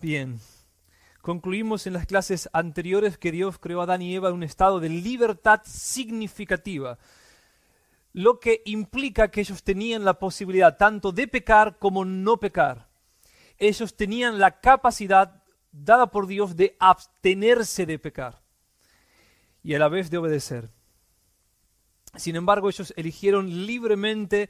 Bien, concluimos en las clases anteriores que Dios creó a Adán y Eva en un estado de libertad significativa, lo que implica que ellos tenían la posibilidad tanto de pecar como no pecar. Ellos tenían la capacidad dada por Dios de abstenerse de pecar y a la vez de obedecer. Sin embargo, ellos eligieron libremente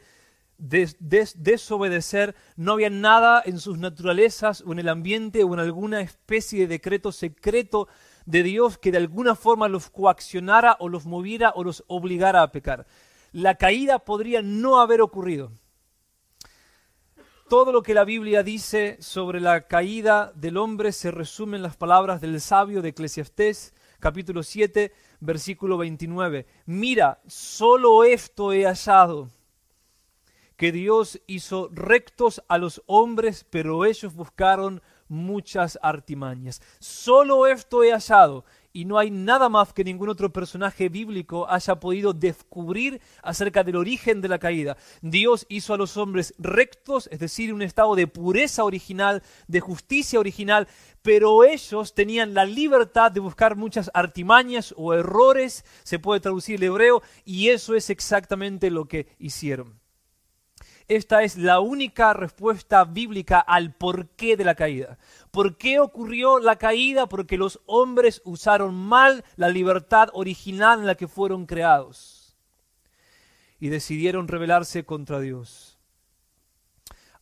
desobedecer. No había nada en sus naturalezas o en el ambiente o en alguna especie de decreto secreto de Dios que de alguna forma los coaccionara o los moviera o los obligara a pecar. La caída podría no haber ocurrido. Todo lo que la Biblia dice sobre la caída del hombre se resume en las palabras del sabio de Eclesiastés, capítulo 7, versículo 29. Mira, solo esto he hallado, que Dios hizo rectos a los hombres, pero ellos buscaron muchas artimañas. Solo esto he hallado, y no hay nada más que ningún otro personaje bíblico haya podido descubrir acerca del origen de la caída. Dios hizo a los hombres rectos, es decir, un estado de pureza original, de justicia original, pero ellos tenían la libertad de buscar muchas artimañas o errores, se puede traducir el hebreo, y eso es exactamente lo que hicieron. Esta es la única respuesta bíblica al porqué de la caída. ¿Por qué ocurrió la caída? Porque los hombres usaron mal la libertad original en la que fueron creados y decidieron rebelarse contra Dios.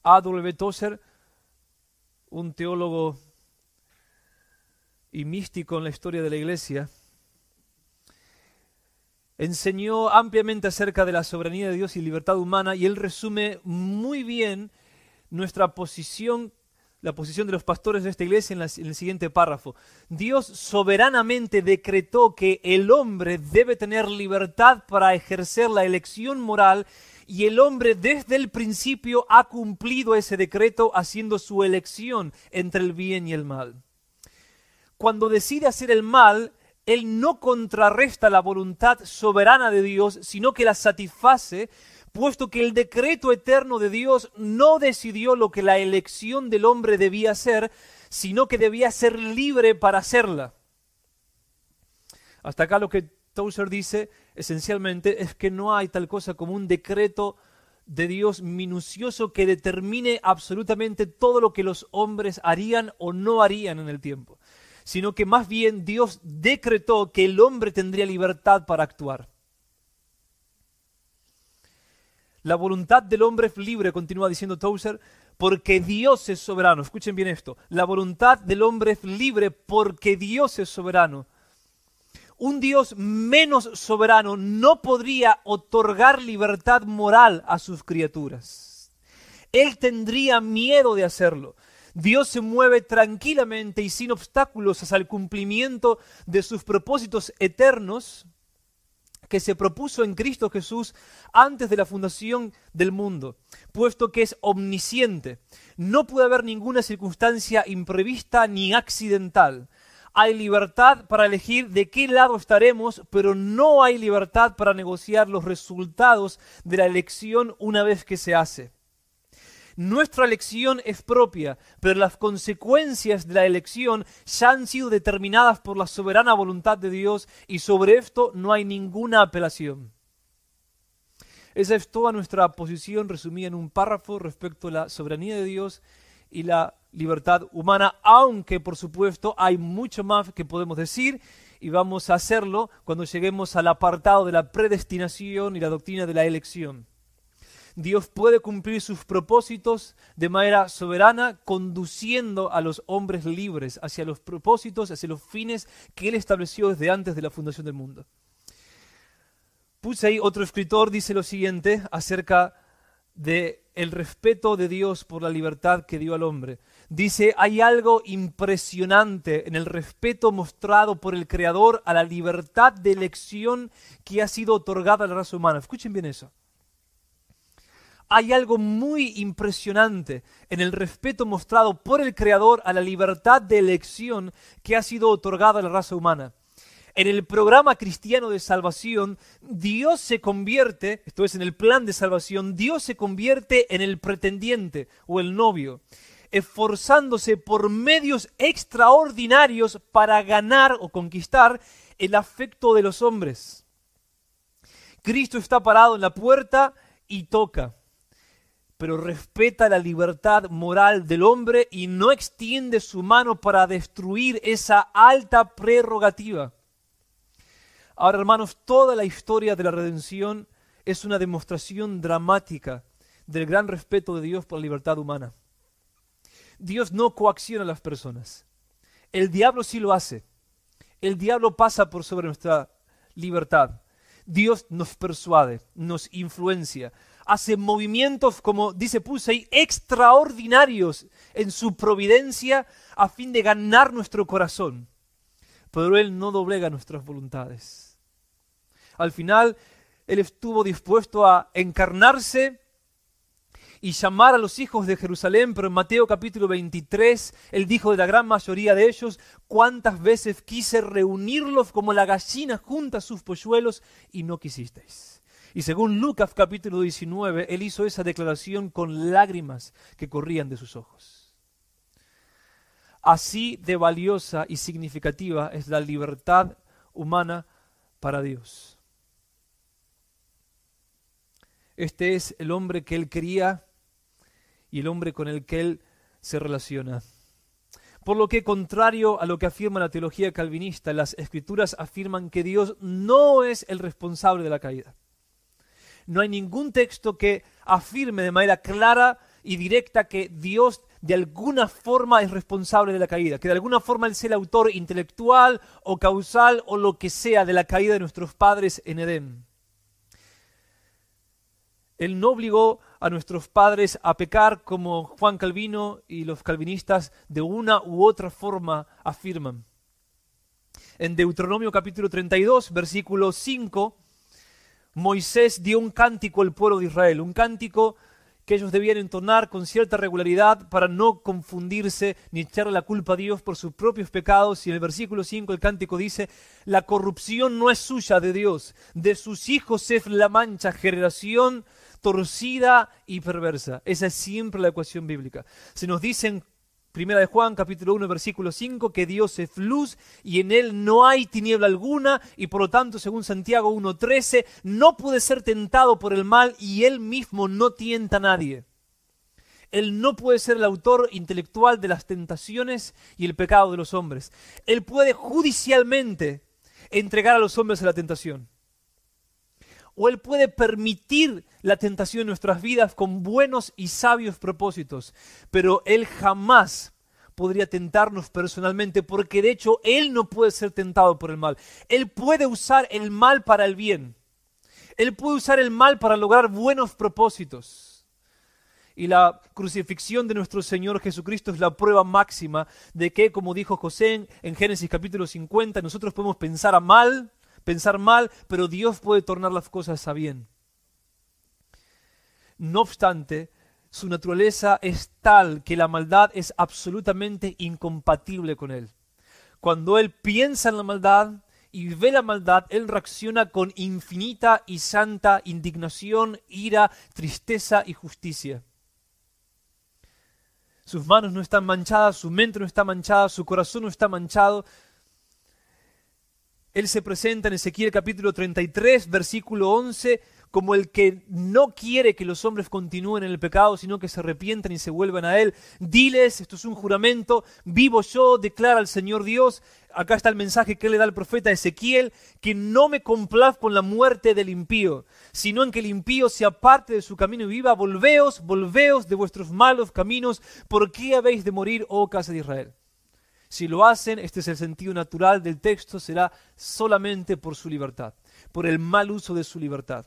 A.W. Tozer, un teólogo y místico en la historia de la Iglesia, enseñó ampliamente acerca de la soberanía de Dios y libertad humana, y él resume muy bien nuestra posición, la posición de los pastores de esta iglesia en el siguiente párrafo. Dios soberanamente decretó que el hombre debe tener libertad para ejercer la elección moral, y el hombre desde el principio ha cumplido ese decreto haciendo su elección entre el bien y el mal. Cuando decide hacer el mal, él no contrarresta la voluntad soberana de Dios, sino que la satisface, puesto que el decreto eterno de Dios no decidió lo que la elección del hombre debía hacer, sino que debía ser libre para hacerla. Hasta acá lo que Tozer dice esencialmente es que no hay tal cosa como un decreto de Dios minucioso que determine absolutamente todo lo que los hombres harían o no harían en el tiempo, sino que más bien Dios decretó que el hombre tendría libertad para actuar. La voluntad del hombre es libre, continúa diciendo Tozer, porque Dios es soberano. Escuchen bien esto. La voluntad del hombre es libre porque Dios es soberano. Un Dios menos soberano no podría otorgar libertad moral a sus criaturas. Él tendría miedo de hacerlo. Dios se mueve tranquilamente y sin obstáculos hacia el cumplimiento de sus propósitos eternos que se propuso en Cristo Jesús antes de la fundación del mundo, puesto que es omnisciente. No puede haber ninguna circunstancia imprevista ni accidental. Hay libertad para elegir de qué lado estaremos, pero no hay libertad para negociar los resultados de la elección una vez que se hace. Nuestra elección es propia, pero las consecuencias de la elección ya han sido determinadas por la soberana voluntad de Dios, y sobre esto no hay ninguna apelación. Esa es toda nuestra posición resumida en un párrafo respecto a la soberanía de Dios y la libertad humana, aunque por supuesto hay mucho más que podemos decir, y vamos a hacerlo cuando lleguemos al apartado de la predestinación y la doctrina de la elección. Dios puede cumplir sus propósitos de manera soberana, conduciendo a los hombres libres hacia los propósitos, hacia los fines que Él estableció desde antes de la fundación del mundo. Pusey, otro escritor, dice lo siguiente acerca del respeto de Dios por la libertad que dio al hombre. Dice, hay algo impresionante en el respeto mostrado por el Creador a la libertad de elección que ha sido otorgada a la raza humana. Escuchen bien eso. Hay algo muy impresionante en el respeto mostrado por el Creador a la libertad de elección que ha sido otorgada a la raza humana. En el programa cristiano de salvación, Dios se convierte, esto es en el plan de salvación, Dios se convierte en el pretendiente o el novio. esforzándose por medios extraordinarios para ganar o conquistar el afecto de los hombres. Cristo está parado en la puerta y toca, pero respeta la libertad moral del hombre y no extiende su mano para destruir esa alta prerrogativa. Ahora, hermanos, toda la historia de la redención es una demostración dramática del gran respeto de Dios por la libertad humana. Dios no coacciona a las personas. El diablo sí lo hace. El diablo pasa por sobre nuestra libertad. Dios nos persuade, nos influencia, hace movimientos, como dice Pusey, extraordinarios en su providencia a fin de ganar nuestro corazón. Pero Él no doblega nuestras voluntades. Al final, Él estuvo dispuesto a encarnarse y llamar a los hijos de Jerusalén, pero en Mateo capítulo 23, Él dijo de la gran mayoría de ellos: cuántas veces quise reunirlos como la gallina junta sus polluelos y no quisisteis. Y según Lucas capítulo 19, Él hizo esa declaración con lágrimas que corrían de sus ojos. Así de valiosa y significativa es la libertad humana para Dios. Este es el hombre que Él quería y el hombre con el que Él se relaciona. Por lo que, contrario a lo que afirma la teología calvinista, las Escrituras afirman que Dios no es el responsable de la caída. No hay ningún texto que afirme de manera clara y directa que Dios de alguna forma es responsable de la caída, que de alguna forma Él sea el autor intelectual o causal o lo que sea de la caída de nuestros padres en Edén. Él no obligó a nuestros padres a pecar como Juan Calvino y los calvinistas de una u otra forma afirman. En Deuteronomio capítulo 32, versículo 5, Moisés dio un cántico al pueblo de Israel, un cántico que ellos debían entonar con cierta regularidad para no confundirse ni echarle la culpa a Dios por sus propios pecados. Y en el versículo 5 el cántico dice: la corrupción no es suya de Dios, de sus hijos es la mancha, generación torcida y perversa. Esa es siempre la ecuación bíblica. Se nos dice en 1 de Juan, capítulo 1, versículo 5, que Dios es luz y en Él no hay tiniebla alguna, y por lo tanto, según Santiago 1:13, no puede ser tentado por el mal y Él mismo no tienta a nadie. Él no puede ser el autor intelectual de las tentaciones y el pecado de los hombres. Él puede judicialmente entregar a los hombres a la tentación. O Él puede permitir la tentación en nuestras vidas con buenos y sabios propósitos, pero Él jamás podría tentarnos personalmente, porque de hecho Él no puede ser tentado por el mal. Él puede usar el mal para el bien. Él puede usar el mal para lograr buenos propósitos. Y la crucifixión de nuestro Señor Jesucristo es la prueba máxima de que, como dijo José en Génesis capítulo 50, nosotros podemos pensar mal, pero Dios puede tornar las cosas a bien. No obstante, su naturaleza es tal que la maldad es absolutamente incompatible con Él. Cuando Él piensa en la maldad y ve la maldad, Él reacciona con infinita y santa indignación, ira, tristeza y justicia. Sus manos no están manchadas, su mente no está manchada, su corazón no está manchado. Él se presenta en Ezequiel capítulo 33, versículo 11, como el que no quiere que los hombres continúen en el pecado, sino que se arrepientan y se vuelvan a Él. Diles, esto es un juramento: vivo yo, declara el Señor Dios. Acá está el mensaje que Él le da al profeta Ezequiel: que no me complazco en la muerte del impío, sino en que el impío se aparte de su camino y viva. Volveos de vuestros malos caminos. ¿Por qué habéis de morir, oh casa de Israel? Si lo hacen, este es el sentido natural del texto, será solamente por su libertad, por el mal uso de su libertad.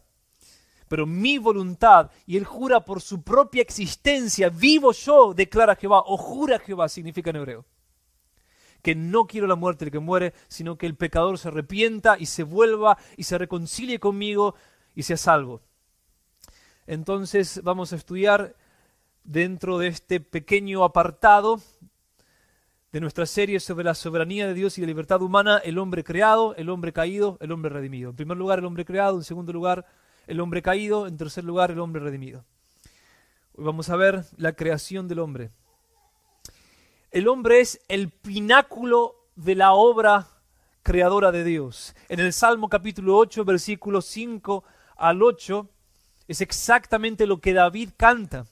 Pero mi voluntad, y Él jura por su propia existencia: vivo yo, declara Jehová, o jura Jehová, significa en hebreo, que no quiero la muerte del que muere, sino que el pecador se arrepienta y se vuelva y se reconcilie conmigo y sea salvo. Entonces vamos a estudiar dentro de este pequeño apartado de nuestra serie sobre la soberanía de Dios y la libertad humana, el hombre creado, el hombre caído, el hombre redimido. En primer lugar, el hombre creado; en segundo lugar, el hombre caído; en tercer lugar, el hombre redimido. Hoy vamos a ver la creación del hombre. El hombre es el pináculo de la obra creadora de Dios. En el Salmo capítulo 8, versículos 5 al 8, es exactamente lo que David canta.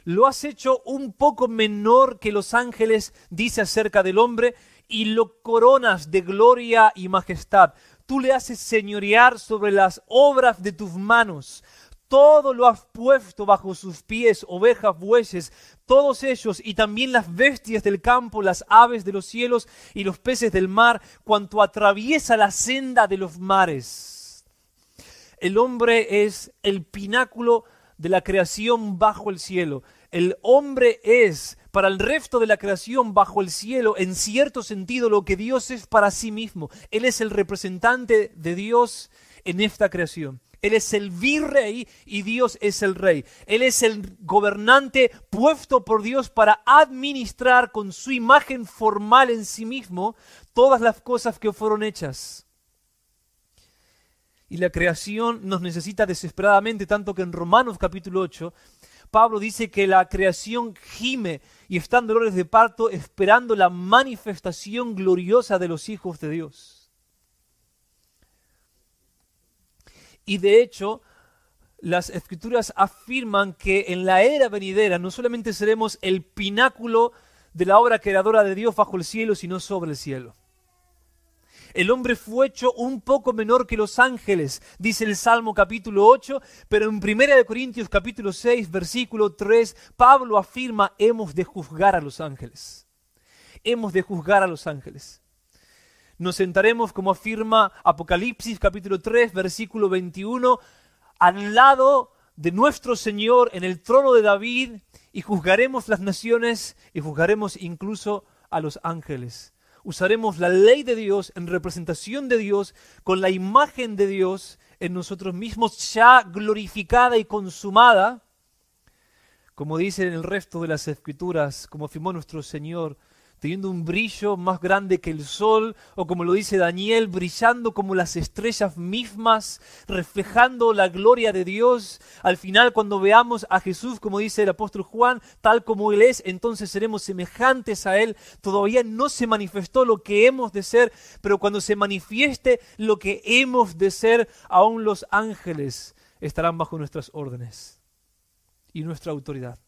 Lo has hecho un poco menor que los ángeles, dice acerca del hombre, y lo coronas de gloria y majestad. Tú le haces señorear sobre las obras de tus manos. Todo lo has puesto bajo sus pies, ovejas, bueyes, todos ellos, y también las bestias del campo, las aves de los cielos y los peces del mar, cuanto atraviesa la senda de los mares. El hombre es el pináculo de la creación bajo el cielo. El hombre es, para el resto de la creación bajo el cielo, en cierto sentido, lo que Dios es para sí mismo. Él es el representante de Dios en esta creación. Él es el virrey y Dios es el rey. Él es el gobernante puesto por Dios para administrar con su imagen formal en sí mismo todas las cosas que fueron hechas. Y la creación nos necesita desesperadamente, tanto que en Romanos capítulo 8, Pablo dice que la creación gime y está en dolores de parto esperando la manifestación gloriosa de los hijos de Dios. Y de hecho, las Escrituras afirman que en la era venidera no solamente seremos el pináculo de la obra creadora de Dios bajo el cielo, sino sobre el cielo. El hombre fue hecho un poco menor que los ángeles, dice el Salmo capítulo 8, pero en 1 Corintios capítulo 6, versículo 3, Pablo afirma, hemos de juzgar a los ángeles. Hemos de juzgar a los ángeles. Nos sentaremos, como afirma Apocalipsis capítulo 3, versículo 21, al lado de nuestro Señor en el trono de David, y juzgaremos las naciones y juzgaremos incluso a los ángeles. Usaremos la ley de Dios en representación de Dios, con la imagen de Dios en nosotros mismos ya glorificada y consumada, como dice en el resto de las Escrituras, como afirmó nuestro Señor, teniendo un brillo más grande que el sol, o como lo dice Daniel, brillando como las estrellas mismas, reflejando la gloria de Dios. Al final, cuando veamos a Jesús, como dice el apóstol Juan, tal como Él es, entonces seremos semejantes a Él. Todavía no se manifestó lo que hemos de ser, pero cuando se manifieste lo que hemos de ser, aún los ángeles estarán bajo nuestras órdenes y nuestra autoridad.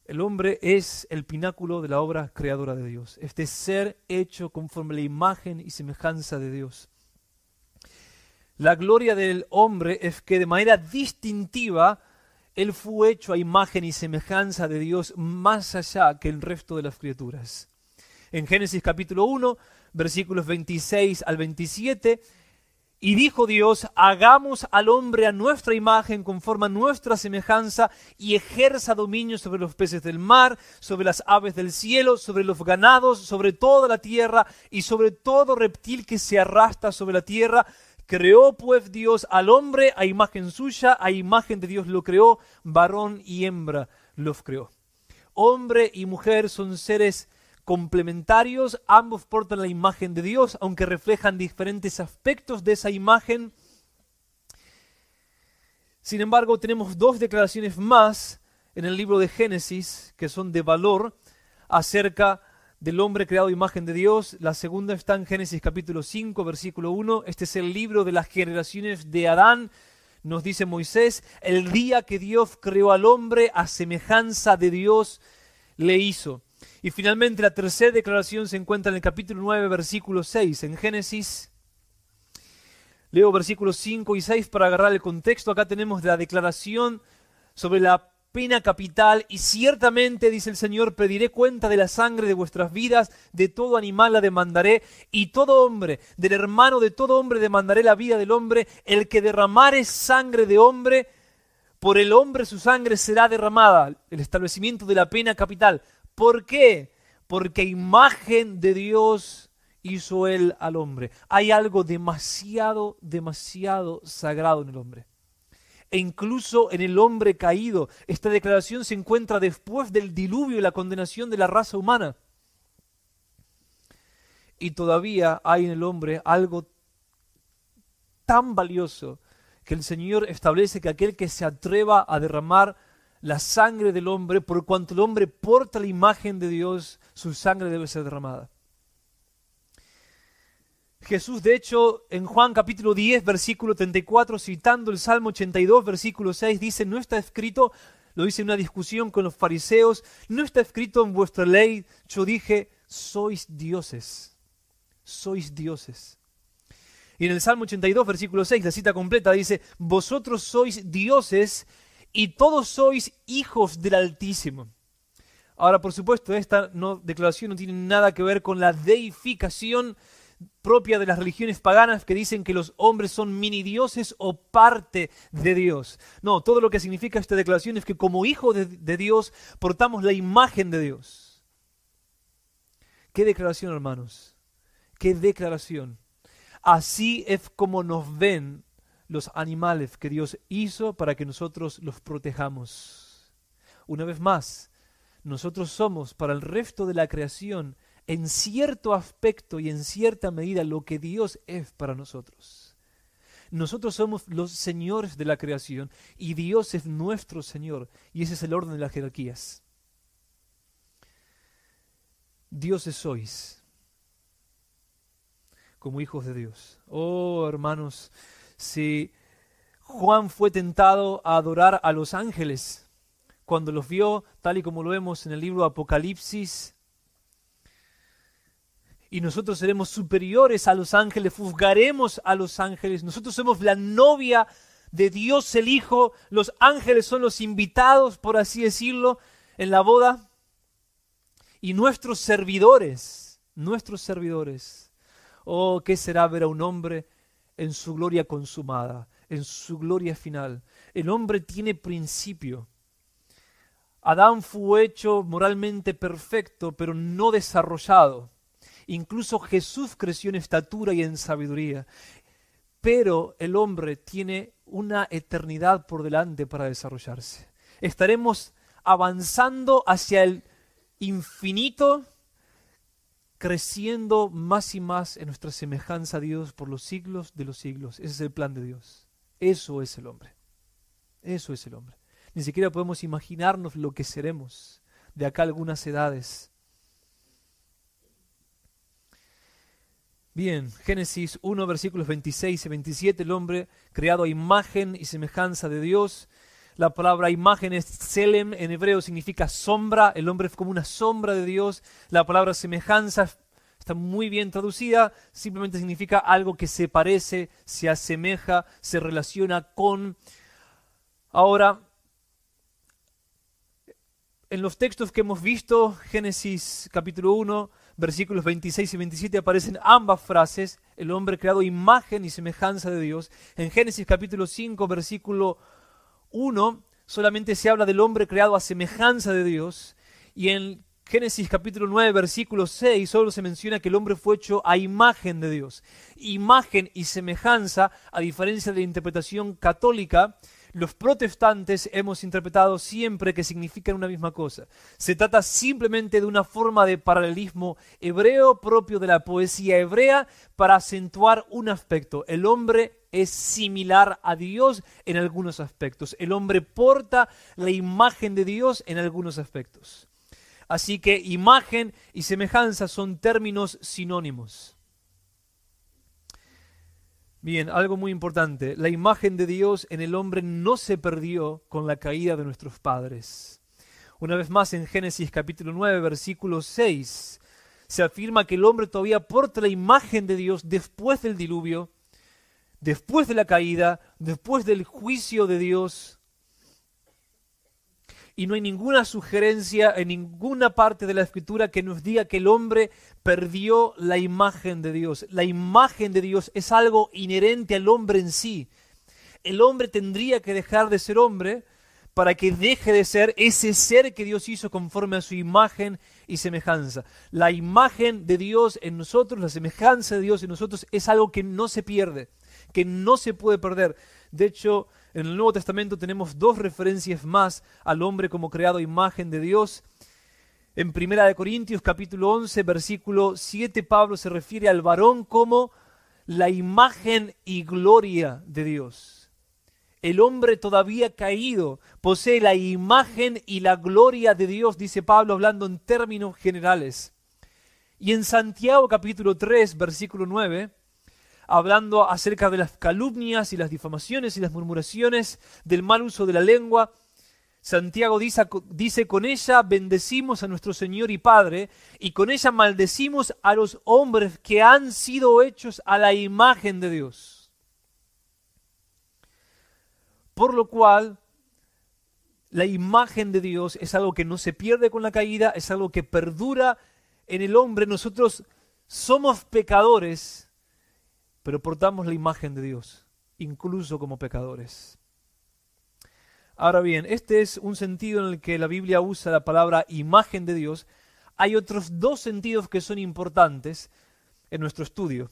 El hombre es el pináculo de la obra creadora de Dios, este ser hecho conforme a la imagen y semejanza de Dios. La gloria del hombre es que de manera distintiva él fue hecho a imagen y semejanza de Dios más allá que el resto de las criaturas. En Génesis capítulo 1, versículos 26 al 27, y dijo Dios, hagamos al hombre a nuestra imagen, conforme a nuestra semejanza, y ejerza dominio sobre los peces del mar, sobre las aves del cielo, sobre los ganados, sobre toda la tierra, y sobre todo reptil que se arrastra sobre la tierra. Creó pues Dios al hombre a imagen suya, a imagen de Dios lo creó, varón y hembra los creó. Hombre y mujer son seres complementarios, ambos portan la imagen de Dios, aunque reflejan diferentes aspectos de esa imagen. Sin embargo, tenemos dos declaraciones más en el libro de Génesis que son de valor acerca del hombre creado a imagen de Dios. La segunda está en Génesis capítulo 5, versículo 1. Este es el libro de las generaciones de Adán. Nos dice Moisés, el día que Dios creó al hombre, a semejanza de Dios le hizo. Y finalmente la tercera declaración se encuentra en el capítulo 9, versículo 6, en Génesis. Leo versículos 5 y 6 para agarrar el contexto. Acá tenemos la declaración sobre la pena capital. Y ciertamente, dice el Señor, pediré cuenta de la sangre de vuestras vidas, de todo animal la demandaré, y todo hombre, del hermano de todo hombre demandaré la vida del hombre. El que derramare sangre de hombre, por el hombre su sangre será derramada. El establecimiento de la pena capital. ¿Por qué? Porque imagen de Dios hizo Él al hombre. Hay algo demasiado, demasiado sagrado en el hombre. E incluso en el hombre caído. Esta declaración se encuentra después del diluvio y la condenación de la raza humana. Y todavía hay en el hombre algo tan valioso que el Señor establece que aquel que se atreva a derramar la sangre del hombre, por cuanto el hombre porta la imagen de Dios, su sangre debe ser derramada. Jesús, de hecho, en Juan capítulo 10, versículo 34, citando el Salmo 82, versículo 6, dice, no está escrito, lo dice en una discusión con los fariseos, no está escrito en vuestra ley, yo dije, sois dioses, sois dioses. Y en el Salmo 82, versículo 6, la cita completa dice, vosotros sois dioses y todos sois hijos del Altísimo. Ahora, por supuesto, esta declaración no tiene nada que ver con la deificación propia de las religiones paganas que dicen que los hombres son mini dioses o parte de Dios. No, todo lo que significa esta declaración es que como hijos de Dios portamos la imagen de Dios. ¿Qué declaración, hermanos? ¿Qué declaración? Así es como nos ven los animales que Dios hizo para que nosotros los protejamos. Una vez más, nosotros somos para el resto de la creación en cierto aspecto y en cierta medida lo que Dios es para nosotros. Nosotros somos los señores de la creación y Dios es nuestro Señor, y ese es el orden de las jerarquías. Dioses sois como hijos de Dios. Oh, hermanos, si Juan fue tentado a adorar a los ángeles cuando los vio, tal y como lo vemos en el libro de Apocalipsis, y nosotros seremos superiores a los ángeles, juzgaremos a los ángeles. Nosotros somos la novia de Dios el Hijo. Los ángeles son los invitados, por así decirlo, en la boda. Y nuestros servidores. Oh, ¿qué será ver a un hombre en su gloria consumada, en su gloria final? El hombre tiene principio. Adán fue hecho moralmente perfecto, pero no desarrollado. Incluso Jesús creció en estatura y en sabiduría. Pero el hombre tiene una eternidad por delante para desarrollarse. Estaremos avanzando hacia el infinito, creciendo más y más en nuestra semejanza a Dios por los siglos de los siglos. Ese es el plan de Dios. Eso es el hombre. Eso es el hombre. Ni siquiera podemos imaginarnos lo que seremos de acá a algunas edades. Bien, Génesis 1, versículos 26 y 27, el hombre creado a imagen y semejanza de Dios. La palabra imagen es tselem, en hebreo significa sombra, el hombre es como una sombra de Dios. La palabra semejanza está muy bien traducida, simplemente significa algo que se parece, se asemeja, se relaciona con. Ahora, en los textos que hemos visto, Génesis capítulo 1, versículos 26 y 27 aparecen ambas frases, el hombre creado a imagen y semejanza de Dios. En Génesis capítulo 5, versículo 1, solamente se habla del hombre creado a semejanza de Dios. Y en Génesis capítulo 9, versículo 6, solo se menciona que el hombre fue hecho a imagen de Dios. Imagen y semejanza, a diferencia de la interpretación católica, los protestantes hemos interpretado siempre que significan una misma cosa. Se trata simplemente de una forma de paralelismo hebreo propio de la poesía hebrea para acentuar un aspecto. El hombre es similar a Dios en algunos aspectos. El hombre porta la imagen de Dios en algunos aspectos. Así que imagen y semejanza son términos sinónimos. Bien, algo muy importante. La imagen de Dios en el hombre no se perdió con la caída de nuestros padres. Una vez más en Génesis capítulo 9, versículo 6, se afirma que el hombre todavía porta la imagen de Dios después del diluvio, después de la caída, después del juicio de Dios. Y no hay ninguna sugerencia en ninguna parte de la Escritura que nos diga que el hombre perdió la imagen de Dios. La imagen de Dios es algo inherente al hombre en sí. El hombre tendría que dejar de ser hombre para que deje de ser ese ser que Dios hizo conforme a su imagen y semejanza. La imagen de Dios en nosotros, la semejanza de Dios en nosotros es algo que no se pierde, que no se puede perder. De hecho, en el Nuevo Testamento tenemos dos referencias más al hombre como creado a imagen de Dios. En 1 Corintios capítulo 11, versículo 7, Pablo se refiere al varón como la imagen y gloria de Dios. el hombre todavía caído posee la imagen y la gloria de Dios, dice Pablo hablando en términos generales. Y en Santiago capítulo 3, versículo 9, hablando acerca de las calumnias y las difamaciones y las murmuraciones, del mal uso de la lengua, Santiago dice, con ella bendecimos a nuestro Señor y Padre, y con ella maldecimos a los hombres que han sido hechos a la imagen de Dios. Por lo cual, la imagen de Dios es algo que no se pierde con la caída, es algo que perdura en el hombre. Nosotros somos pecadores, pero portamos la imagen de Dios, incluso como pecadores. Ahora bien, este es un sentido en el que la Biblia usa la palabra imagen de Dios. Hay otros dos sentidos que son importantes en nuestro estudio.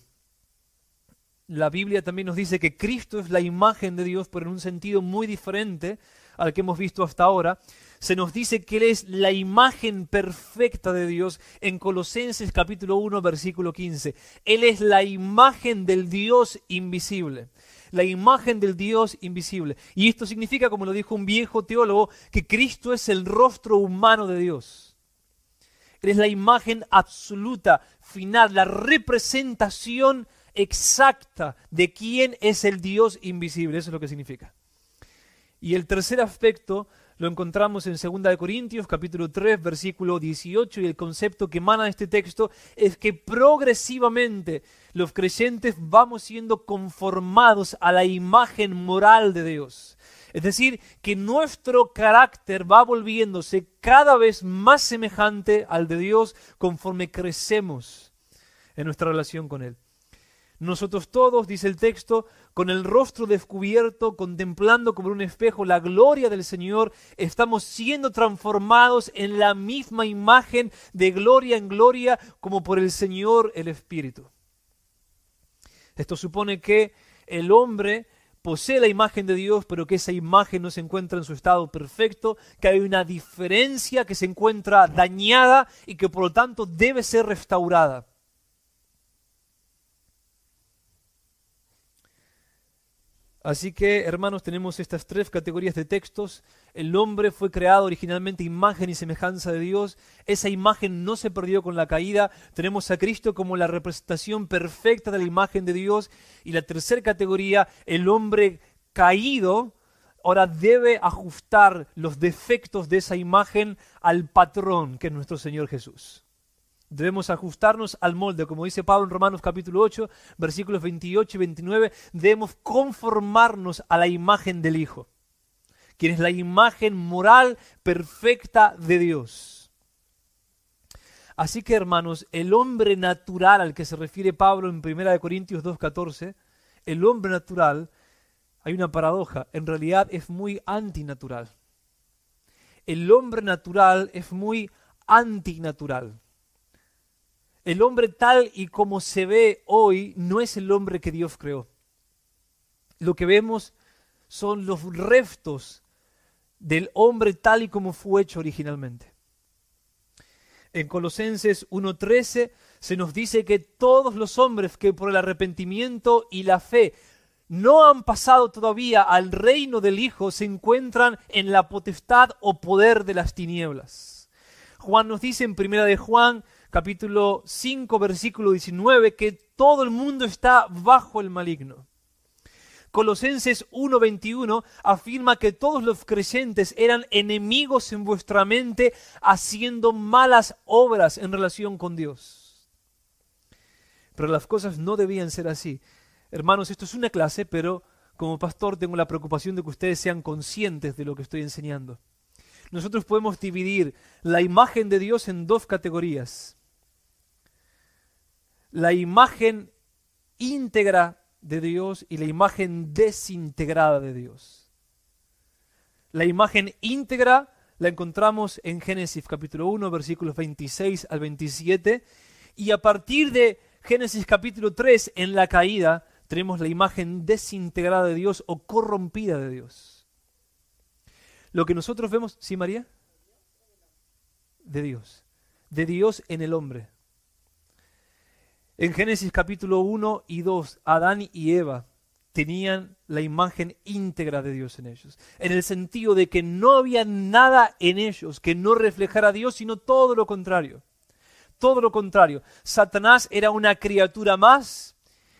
La Biblia también nos dice que Cristo es la imagen de Dios, pero en un sentido muy diferente al que hemos visto hasta ahora. Se nos dice que Él es la imagen perfecta de Dios en Colosenses capítulo 1, versículo 15. Él es la imagen del Dios invisible. La imagen del Dios invisible. Y esto significa, como lo dijo un viejo teólogo, que Cristo es el rostro humano de Dios. Él es la imagen absoluta, final, la representación exacta de quién es el Dios invisible. Eso es lo que significa. Y el tercer aspecto lo encontramos en 2 Corintios capítulo 3 versículo 18, y el concepto que emana de este texto es que progresivamente los creyentes vamos siendo conformados a la imagen moral de Dios. Es decir, que nuestro carácter va volviéndose cada vez más semejante al de Dios conforme crecemos en nuestra relación con Él. Nosotros todos, dice el texto, con el rostro descubierto, contemplando como en un espejo la gloria del Señor, estamos siendo transformados en la misma imagen de gloria en gloria como por el Señor el Espíritu. Esto supone que el hombre posee la imagen de Dios, pero que esa imagen no se encuentra en su estado perfecto, que hay una diferencia que se encuentra dañada y que por lo tanto debe ser restaurada. Así que, hermanos, tenemos estas tres categorías de textos. El hombre fue creado originalmente imagen y semejanza de Dios. Esa imagen no se perdió con la caída. Tenemos a Cristo como la representación perfecta de la imagen de Dios. Y la tercera categoría, el hombre caído, ahora debe ajustar los defectos de esa imagen al patrón que es nuestro Señor Jesús. Debemos ajustarnos al molde, como dice Pablo en Romanos capítulo 8, versículos 28 y 29, debemos conformarnos a la imagen del Hijo, quien es la imagen moral perfecta de Dios. Así que, hermanos, el hombre natural al que se refiere Pablo en 1 Corintios 2:14, el hombre natural, hay una paradoja, en realidad es muy antinatural. El hombre natural es muy antinatural. El hombre tal y como se ve hoy no es el hombre que Dios creó. Lo que vemos son los restos del hombre tal y como fue hecho originalmente. En Colosenses 1:13 se nos dice que todos los hombres que por el arrepentimiento y la fe no han pasado todavía al reino del Hijo se encuentran en la potestad o poder de las tinieblas. Juan nos dice en 1 de Juan capítulo 5, versículo 19, que todo el mundo está bajo el maligno. Colosenses 1:21 afirma que todos los creyentes eran enemigos en vuestra mente, haciendo malas obras en relación con Dios. Pero las cosas no debían ser así. Hermanos, esto es una clase, pero como pastor tengo la preocupación de que ustedes sean conscientes de lo que estoy enseñando. Nosotros podemos dividir la imagen de Dios en dos categorías. La imagen íntegra de Dios y la imagen desintegrada de Dios. La imagen íntegra la encontramos en Génesis capítulo 1, versículos 26 al 27, y a partir de Génesis capítulo 3, en la caída, tenemos la imagen desintegrada de Dios o corrompida de Dios. Lo que nosotros vemos, ¿sí, María? De Dios en el hombre. En Génesis capítulo 1 y 2, Adán y Eva tenían la imagen íntegra de Dios en ellos, en el sentido de que no había nada en ellos que no reflejara a Dios, sino todo lo contrario. Todo lo contrario. Satanás era una criatura más,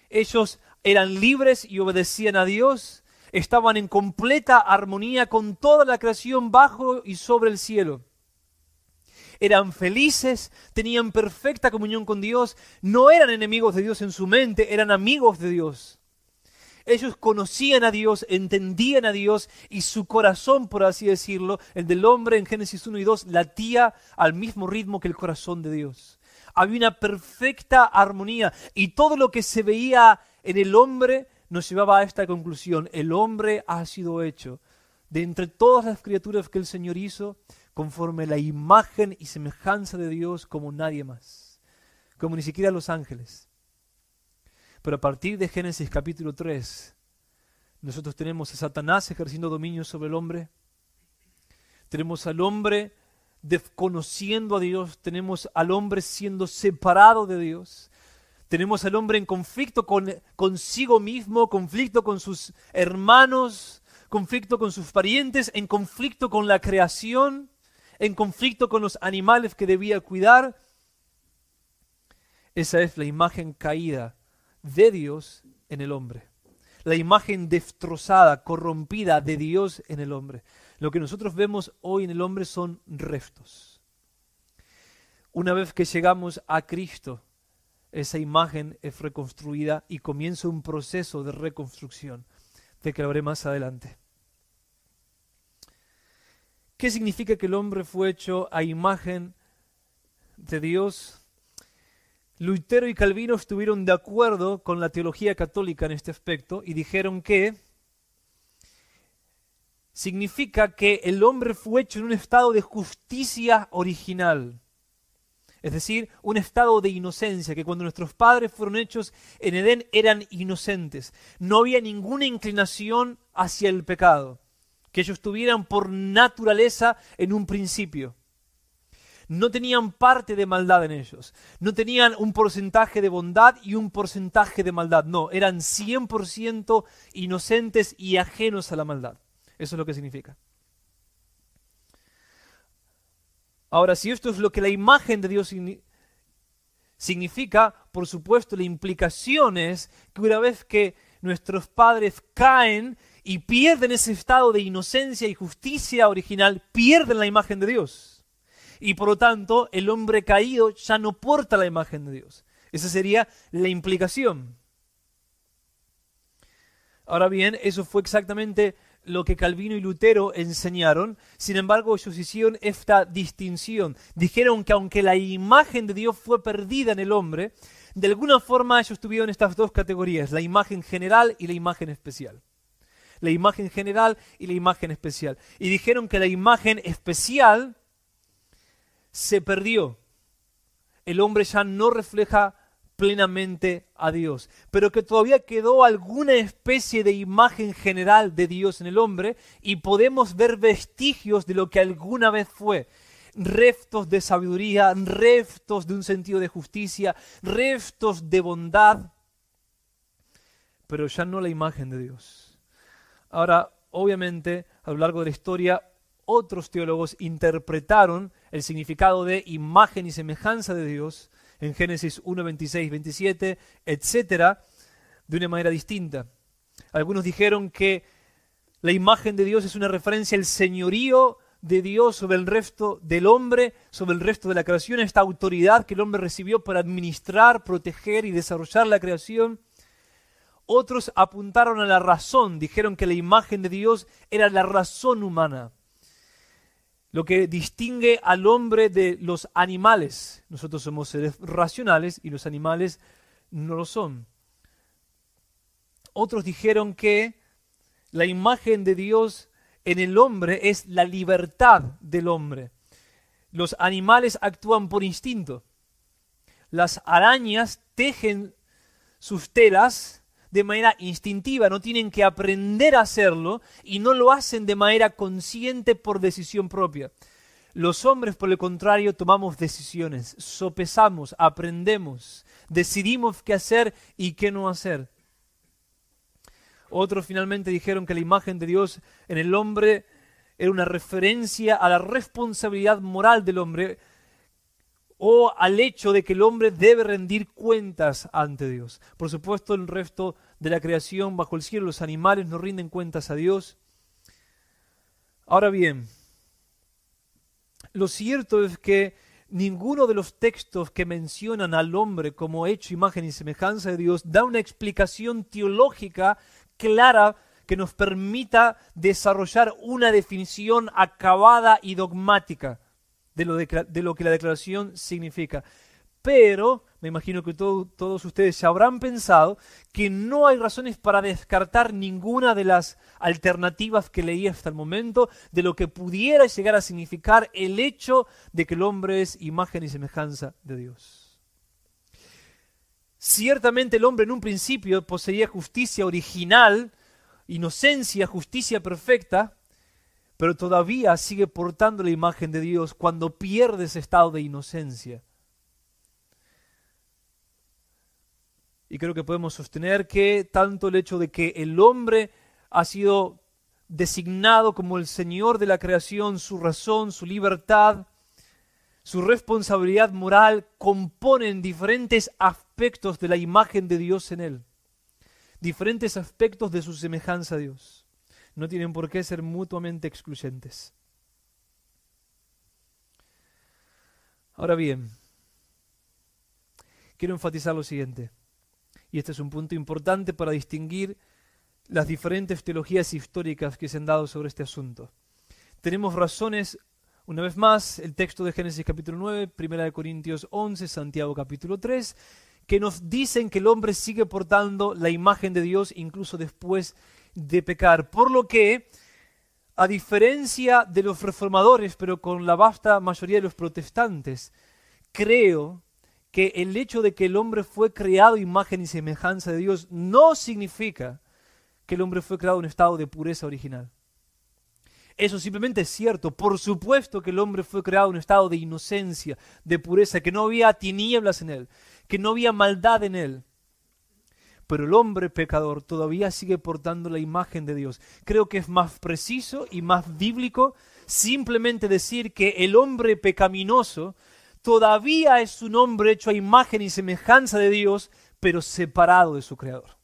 ellos eran libres y obedecían a Dios, estaban en completa armonía con toda la creación bajo y sobre el cielo. Eran felices, tenían perfecta comunión con Dios, no eran enemigos de Dios en su mente, eran amigos de Dios. Ellos conocían a Dios, entendían a Dios y su corazón, por así decirlo, el del hombre en Génesis 1 y 2, latía al mismo ritmo que el corazón de Dios. Había una perfecta armonía y todo lo que se veía en el hombre nos llevaba a esta conclusión: el hombre ha sido hecho de entre todas las criaturas que el Señor hizo, conforme a la imagen y semejanza de Dios como nadie más, como ni siquiera los ángeles. Pero a partir de Génesis capítulo 3, nosotros tenemos a Satanás ejerciendo dominio sobre el hombre, tenemos al hombre desconociendo a Dios, tenemos al hombre siendo separado de Dios, tenemos al hombre en conflicto consigo mismo, conflicto con sus hermanos, conflicto con sus parientes, en conflicto con la creación, en conflicto con los animales que debía cuidar. Esa es la imagen caída de Dios en el hombre. La imagen destrozada, corrompida de Dios en el hombre. Lo que nosotros vemos hoy en el hombre son restos. Una vez que llegamos a Cristo, esa imagen es reconstruida y comienza un proceso de reconstrucción, de que lo veré más adelante. ¿Qué significa que el hombre fue hecho a imagen de Dios? Lutero y Calvino estuvieron de acuerdo con la teología católica en este aspecto y dijeron que significa que el hombre fue hecho en un estado de justicia original, es decir, un estado de inocencia, que cuando nuestros padres fueron hechos en Edén eran inocentes, no había ninguna inclinación hacia el pecado, que ellos tuvieran por naturaleza en un principio. No tenían parte de maldad en ellos. No tenían un porcentaje de bondad y un porcentaje de maldad. No, eran 100% inocentes y ajenos a la maldad. Eso es lo que significa. Ahora, si esto es lo que la imagen de Dios significa, por supuesto, la implicación es que una vez que nuestros padres caen y pierden ese estado de inocencia y justicia original, pierden la imagen de Dios. Y por lo tanto, el hombre caído ya no porta la imagen de Dios. Esa sería la implicación. Ahora bien, eso fue exactamente lo que Calvino y Lutero enseñaron. Sin embargo, ellos hicieron esta distinción. Dijeron que aunque la imagen de Dios fue perdida en el hombre, de alguna forma ellos tuvieron estas dos categorías, la imagen general y la imagen especial. La imagen general y la imagen especial. Y dijeron que la imagen especial se perdió. El hombre ya no refleja plenamente a Dios, pero que todavía quedó alguna especie de imagen general de Dios en el hombre y podemos ver vestigios de lo que alguna vez fue. Restos de sabiduría, restos de un sentido de justicia, restos de bondad, pero ya no la imagen de Dios. Ahora, obviamente, a lo largo de la historia, otros teólogos interpretaron el significado de imagen y semejanza de Dios en Génesis 1, 26, 27, etc., de una manera distinta. Algunos dijeron que la imagen de Dios es una referencia al señorío de Dios sobre el resto del hombre, sobre el resto de la creación, esta autoridad que el hombre recibió para administrar, proteger y desarrollar la creación. Otros apuntaron a la razón, dijeron que la imagen de Dios era la razón humana, lo que distingue al hombre de los animales. Nosotros somos seres racionales y los animales no lo son. Otros dijeron que la imagen de Dios en el hombre es la libertad del hombre. Los animales actúan por instinto. Las arañas tejen sus telas de manera instintiva, no tienen que aprender a hacerlo y no lo hacen de manera consciente por decisión propia. Los hombres, por el contrario, tomamos decisiones, sopesamos, aprendemos, decidimos qué hacer y qué no hacer. Otros finalmente dijeron que la imagen de Dios en el hombre era una referencia a la responsabilidad moral del hombre o al hecho de que el hombre debe rendir cuentas ante Dios. Por supuesto, el resto de la creación bajo el cielo, los animales no rinden cuentas a Dios. Ahora bien, lo cierto es que ninguno de los textos que mencionan al hombre como hecho, imagen y semejanza de Dios da una explicación teológica clara que nos permita desarrollar una definición acabada y dogmática de lo que la declaración significa. Pero me imagino que todos ustedes ya habrán pensado que no hay razones para descartar ninguna de las alternativas que leí hasta el momento de lo que pudiera llegar a significar el hecho de que el hombre es imagen y semejanza de Dios. Ciertamente el hombre en un principio poseía justicia original, inocencia, justicia perfecta, pero todavía sigue portando la imagen de Dios cuando pierde ese estado de inocencia. Y creo que podemos sostener que tanto el hecho de que el hombre ha sido designado como el Señor de la creación, su razón, su libertad, su responsabilidad moral, componen diferentes aspectos de la imagen de Dios en él, diferentes aspectos de su semejanza a Dios. No tienen por qué ser mutuamente excluyentes. Ahora bien, quiero enfatizar lo siguiente, y este es un punto importante para distinguir las diferentes teologías históricas que se han dado sobre este asunto. Tenemos razones, una vez más, el texto de Génesis capítulo 9, 1 Corintios 11, Santiago capítulo 3, que nos dicen que el hombre sigue portando la imagen de Dios incluso después de pecar. Por lo que, a diferencia de los reformadores, pero con la vasta mayoría de los protestantes, creo que el hecho de que el hombre fue creado imagen y semejanza de Dios no significa que el hombre fue creado en un estado de pureza original. Eso simplemente es cierto. Por supuesto que el hombre fue creado en un estado de inocencia, de pureza, que no había tinieblas en él, que no había maldad en él. Pero el hombre pecador todavía sigue portando la imagen de Dios. Creo que es más preciso y más bíblico simplemente decir que el hombre pecaminoso todavía es un hombre hecho a imagen y semejanza de Dios, pero separado de su Creador.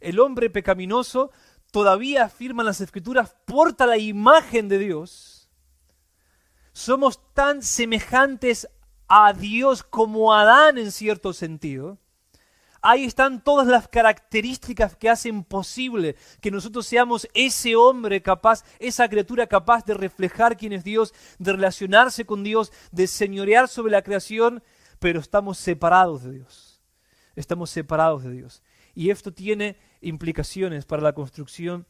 El hombre pecaminoso todavía, afirman las Escrituras, porta la imagen de Dios. Somos tan semejantes a Dios como Adán en cierto sentido. Ahí están todas las características que hacen posible que nosotros seamos ese hombre capaz, esa criatura capaz de reflejar quién es Dios, de relacionarse con Dios, de señorear sobre la creación, pero estamos separados de Dios. Estamos separados de Dios. Y esto tiene implicaciones para la construcción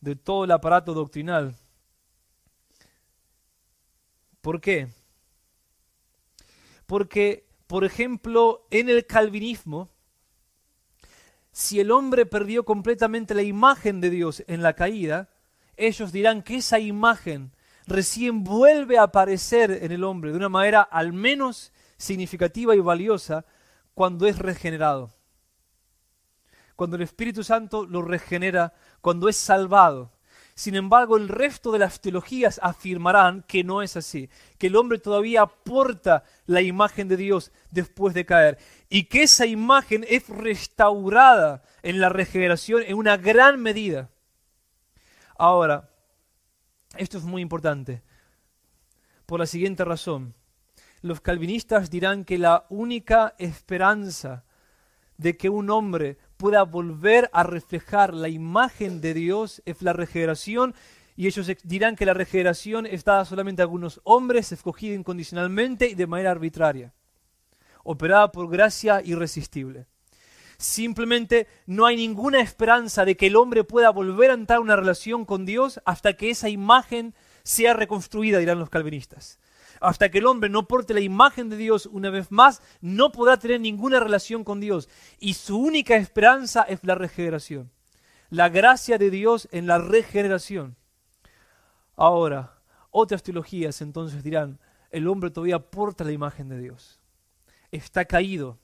de todo el aparato doctrinal. ¿Por qué? Porque, por ejemplo, en el calvinismo, si el hombre perdió completamente la imagen de Dios en la caída, ellos dirán que esa imagen recién vuelve a aparecer en el hombre de una manera al menos significativa y valiosa cuando es regenerado. Cuando el Espíritu Santo lo regenera, cuando es salvado. Sin embargo, el resto de las teologías afirmarán que no es así, que el hombre todavía porta la imagen de Dios después de caer, y que esa imagen es restaurada en la regeneración en una gran medida. Ahora, esto es muy importante, por la siguiente razón. Los calvinistas dirán que la única esperanza de que un hombre pueda volver a reflejar la imagen de Dios es la regeneración, y ellos dirán que la regeneración es dada solamente a algunos hombres, escogida incondicionalmente y de manera arbitraria, operada por gracia irresistible. Simplemente no hay ninguna esperanza de que el hombre pueda volver a entrar en una relación con Dios hasta que esa imagen sea reconstruida, dirán los calvinistas. Hasta que el hombre no porte la imagen de Dios una vez más, no podrá tener ninguna relación con Dios. Y su única esperanza es la regeneración. La gracia de Dios en la regeneración. Ahora, otras teologías entonces dirán, el hombre todavía porta la imagen de Dios. Está caído.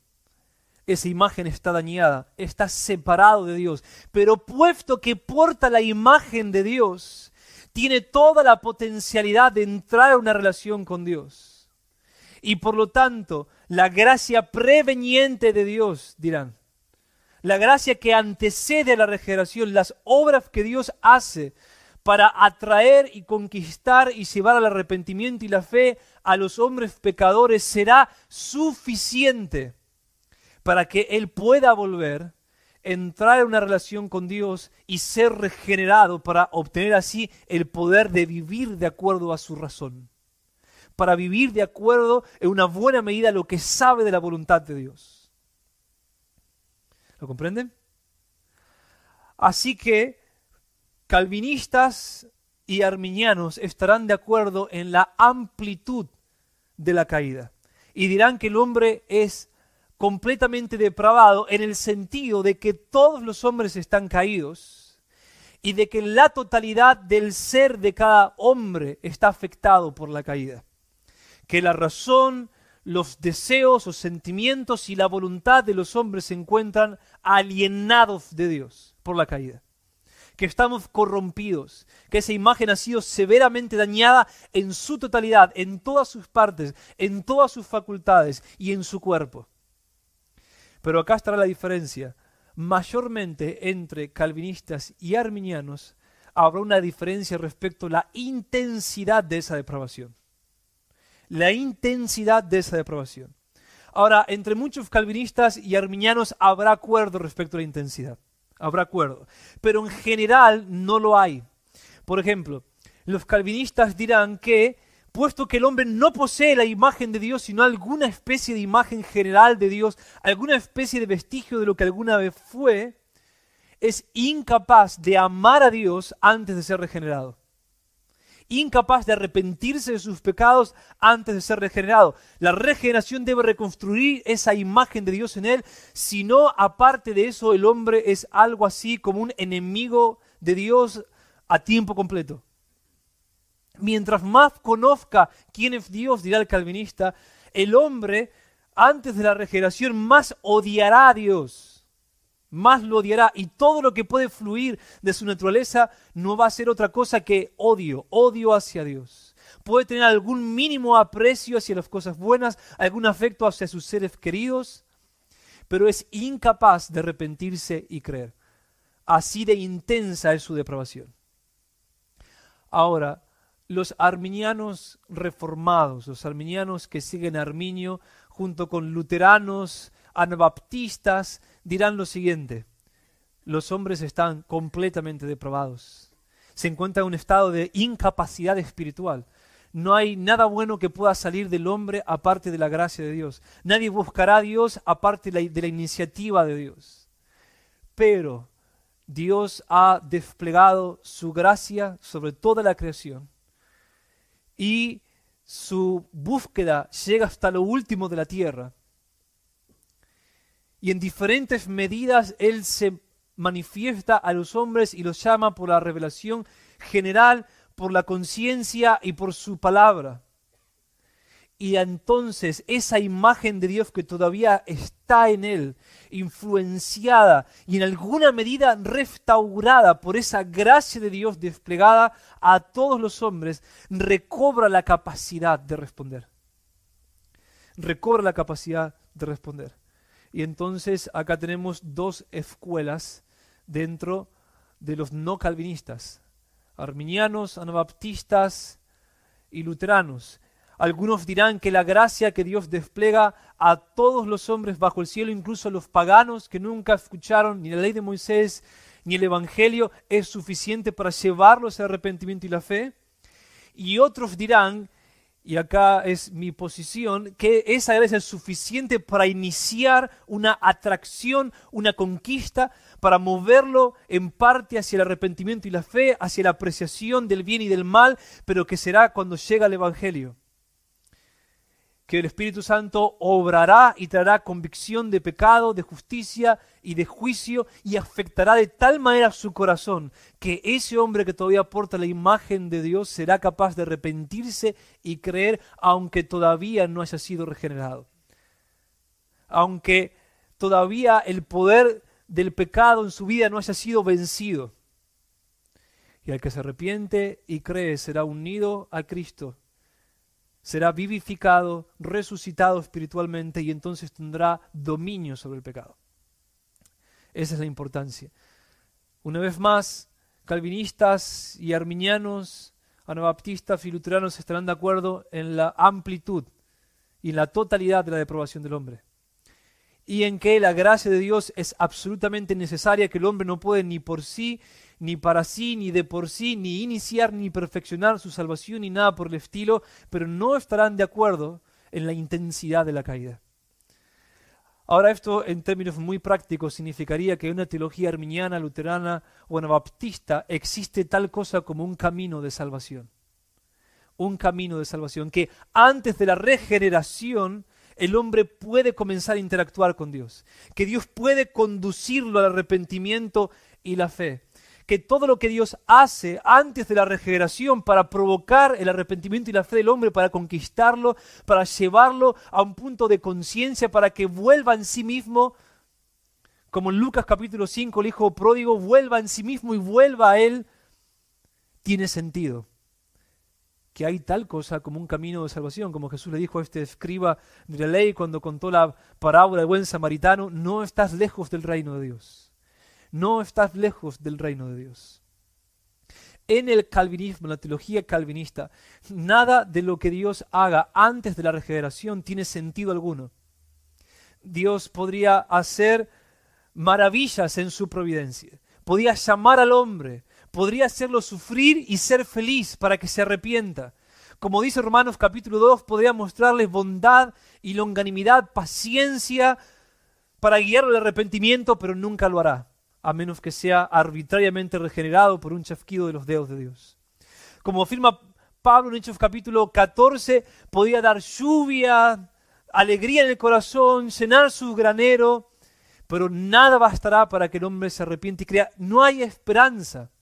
esa imagen está dañada, está separado de Dios. Pero puesto que porta la imagen de Dios, tiene toda la potencialidad de entrar a una relación con Dios. Y por lo tanto, la gracia preveniente de Dios, dirán, la gracia que antecede a la regeneración, las obras que Dios hace para atraer y conquistar y llevar al arrepentimiento y la fe a los hombres pecadores, será suficiente para que Él pueda volver, entrar en una relación con Dios y ser regenerado para obtener así el poder de vivir de acuerdo a su razón. Para vivir de acuerdo en una buena medida a lo que sabe de la voluntad de Dios. ¿Lo comprenden? Así que calvinistas y arminianos estarán de acuerdo en la amplitud de la caída y dirán que el hombre es completamente depravado en el sentido de que todos los hombres están caídos y de que la totalidad del ser de cada hombre está afectado por la caída. Que la razón, los deseos, los sentimientos y la voluntad de los hombres se encuentran alienados de Dios por la caída. Que estamos corrompidos, que esa imagen ha sido severamente dañada en su totalidad, en todas sus partes, en todas sus facultades y en su cuerpo. Pero acá estará la diferencia. Mayormente entre calvinistas y arminianos habrá una diferencia respecto a la intensidad de esa depravación. La intensidad de esa depravación. Ahora, entre muchos calvinistas y arminianos habrá acuerdo respecto a la intensidad. Habrá acuerdo. Pero en general no lo hay. Por ejemplo, los calvinistas dirán que, puesto que el hombre no posee la imagen de Dios, sino alguna especie de imagen general de Dios, alguna especie de vestigio de lo que alguna vez fue, es incapaz de amar a Dios antes de ser regenerado. Incapaz de arrepentirse de sus pecados antes de ser regenerado. La regeneración debe reconstruir esa imagen de Dios en él, si no, aparte de eso, el hombre es algo así como un enemigo de Dios a tiempo completo. Mientras más conozca quién es Dios, dirá el calvinista, el hombre, antes de la regeneración, más odiará a Dios. Más lo odiará, y todo lo que puede fluir de su naturaleza no va a ser otra cosa que odio hacia Dios. Puede tener algún mínimo aprecio hacia las cosas buenas, algún afecto hacia sus seres queridos, pero es incapaz de arrepentirse y creer. Así de intensa es su depravación. Ahora, los arminianos reformados, los arminianos que siguen a Arminio, junto con luteranos, anabaptistas, dirán lo siguiente: los hombres están completamente depravados. Se encuentran en un estado de incapacidad espiritual. No hay nada bueno que pueda salir del hombre aparte de la gracia de Dios. Nadie buscará a Dios aparte de la iniciativa de Dios. Pero Dios ha desplegado su gracia sobre toda la creación y su búsqueda llega hasta lo último de la tierra. Y en diferentes medidas Él se manifiesta a los hombres y los llama por la revelación general, por la conciencia y por su palabra. Y entonces esa imagen de Dios que todavía está en Él, influenciada y en alguna medida restaurada por esa gracia de Dios desplegada a todos los hombres, recobra la capacidad de responder. Recobra la capacidad de responder. Y entonces acá tenemos dos escuelas dentro de los no calvinistas: arminianos, anabaptistas y luteranos. Algunos dirán que la gracia que Dios despliega a todos los hombres bajo el cielo, incluso a los paganos que nunca escucharon ni la ley de Moisés ni el Evangelio, es suficiente para llevarlos al arrepentimiento y la fe. Y otros dirán, y acá es mi posición, que esa gracia es suficiente para iniciar una atracción, una conquista, para moverlo en parte hacia el arrepentimiento y la fe, hacia la apreciación del bien y del mal, pero que será cuando llega el Evangelio. Que el Espíritu Santo obrará y traerá convicción de pecado, de justicia y de juicio, y afectará de tal manera su corazón que ese hombre que todavía porta la imagen de Dios será capaz de arrepentirse y creer, aunque todavía no haya sido regenerado. Aunque todavía el poder del pecado en su vida no haya sido vencido. Y al que se arrepiente y cree será unido a Cristo, será vivificado, resucitado espiritualmente y entonces tendrá dominio sobre el pecado. Esa es la importancia. Una vez más, calvinistas y arminianos, anabaptistas y luteranos estarán de acuerdo en la amplitud y en la totalidad de la depravación del hombre. Y en que la gracia de Dios es absolutamente necesaria, que el hombre no puede ni por sí, ni para sí, ni de por sí, ni iniciar, ni perfeccionar su salvación, ni nada por el estilo, pero no estarán de acuerdo en la intensidad de la caída. Ahora esto en términos muy prácticos significaría que en una teología arminiana, luterana o anabaptista existe tal cosa como un camino de salvación. Un camino de salvación que antes de la regeneración el hombre puede comenzar a interactuar con Dios, que Dios puede conducirlo al arrepentimiento y la fe, que todo lo que Dios hace antes de la regeneración para provocar el arrepentimiento y la fe del hombre, para conquistarlo, para llevarlo a un punto de conciencia, para que vuelva en sí mismo, como en Lucas capítulo 5, el hijo pródigo vuelva en sí mismo y vuelva a él, tiene sentido. Que hay tal cosa como un camino de salvación, como Jesús le dijo a este escriba de la ley cuando contó la parábola del buen samaritano: no estás lejos del reino de Dios. No estás lejos del reino de Dios. En el calvinismo, en la teología calvinista, nada de lo que Dios haga antes de la regeneración tiene sentido alguno. Dios podría hacer maravillas en su providencia, podía llamar al hombre, podría hacerlo sufrir y ser feliz para que se arrepienta. Como dice Romanos capítulo 2, podría mostrarles bondad y longanimidad, paciencia para guiarlo al arrepentimiento, pero nunca lo hará, a menos que sea arbitrariamente regenerado por un chasquido de los dedos de Dios. Como afirma Pablo en Hechos capítulo 14, podía dar lluvia, alegría en el corazón, llenar su granero, pero nada bastará para que el hombre se arrepiente y crea. No hay esperanza.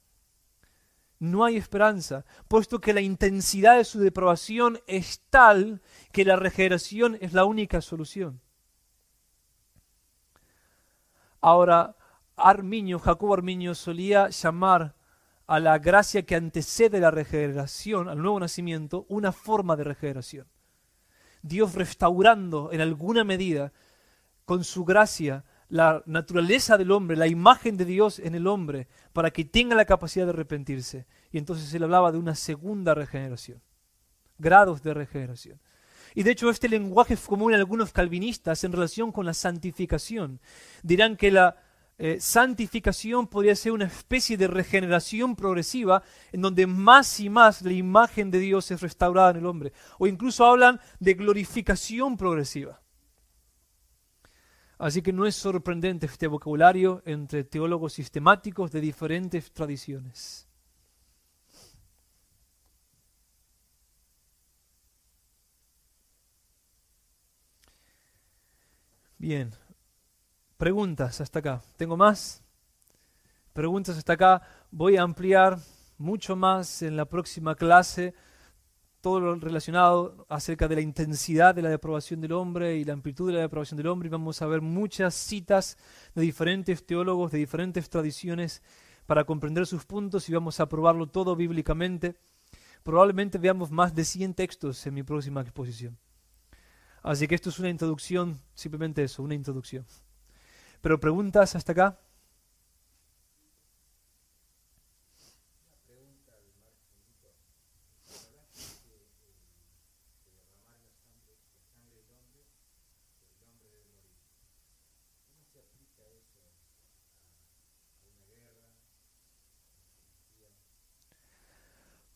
No hay esperanza, puesto que la intensidad de su depravación es tal que la regeneración es la única solución. Ahora, Jacobo Arminio solía llamar a la gracia que antecede la regeneración, al nuevo nacimiento, una forma de regeneración. Dios restaurando en alguna medida, con su gracia, la naturaleza del hombre, la imagen de Dios en el hombre, para que tenga la capacidad de arrepentirse. Y entonces él hablaba de una segunda regeneración, grados de regeneración. Y de hecho este lenguaje es común en algunos calvinistas en relación con la santificación. Dirán que la santificación podría ser una especie de regeneración progresiva en donde más y más la imagen de Dios es restaurada en el hombre. O incluso hablan de glorificación progresiva. Así que no es sorprendente este vocabulario entre teólogos sistemáticos de diferentes tradiciones. Bien, preguntas hasta acá. ¿Tengo más? Preguntas hasta acá. Voy a ampliar mucho más en la próxima clase todo lo relacionado acerca de la intensidad de la depravación del hombre y la amplitud de la depravación del hombre, y vamos a ver muchas citas de diferentes teólogos, de diferentes tradiciones, para comprender sus puntos, y vamos a probarlo todo bíblicamente. Probablemente veamos más de 100 textos en mi próxima exposición. Así que esto es una introducción, simplemente eso, una introducción. ¿Pero preguntas hasta acá?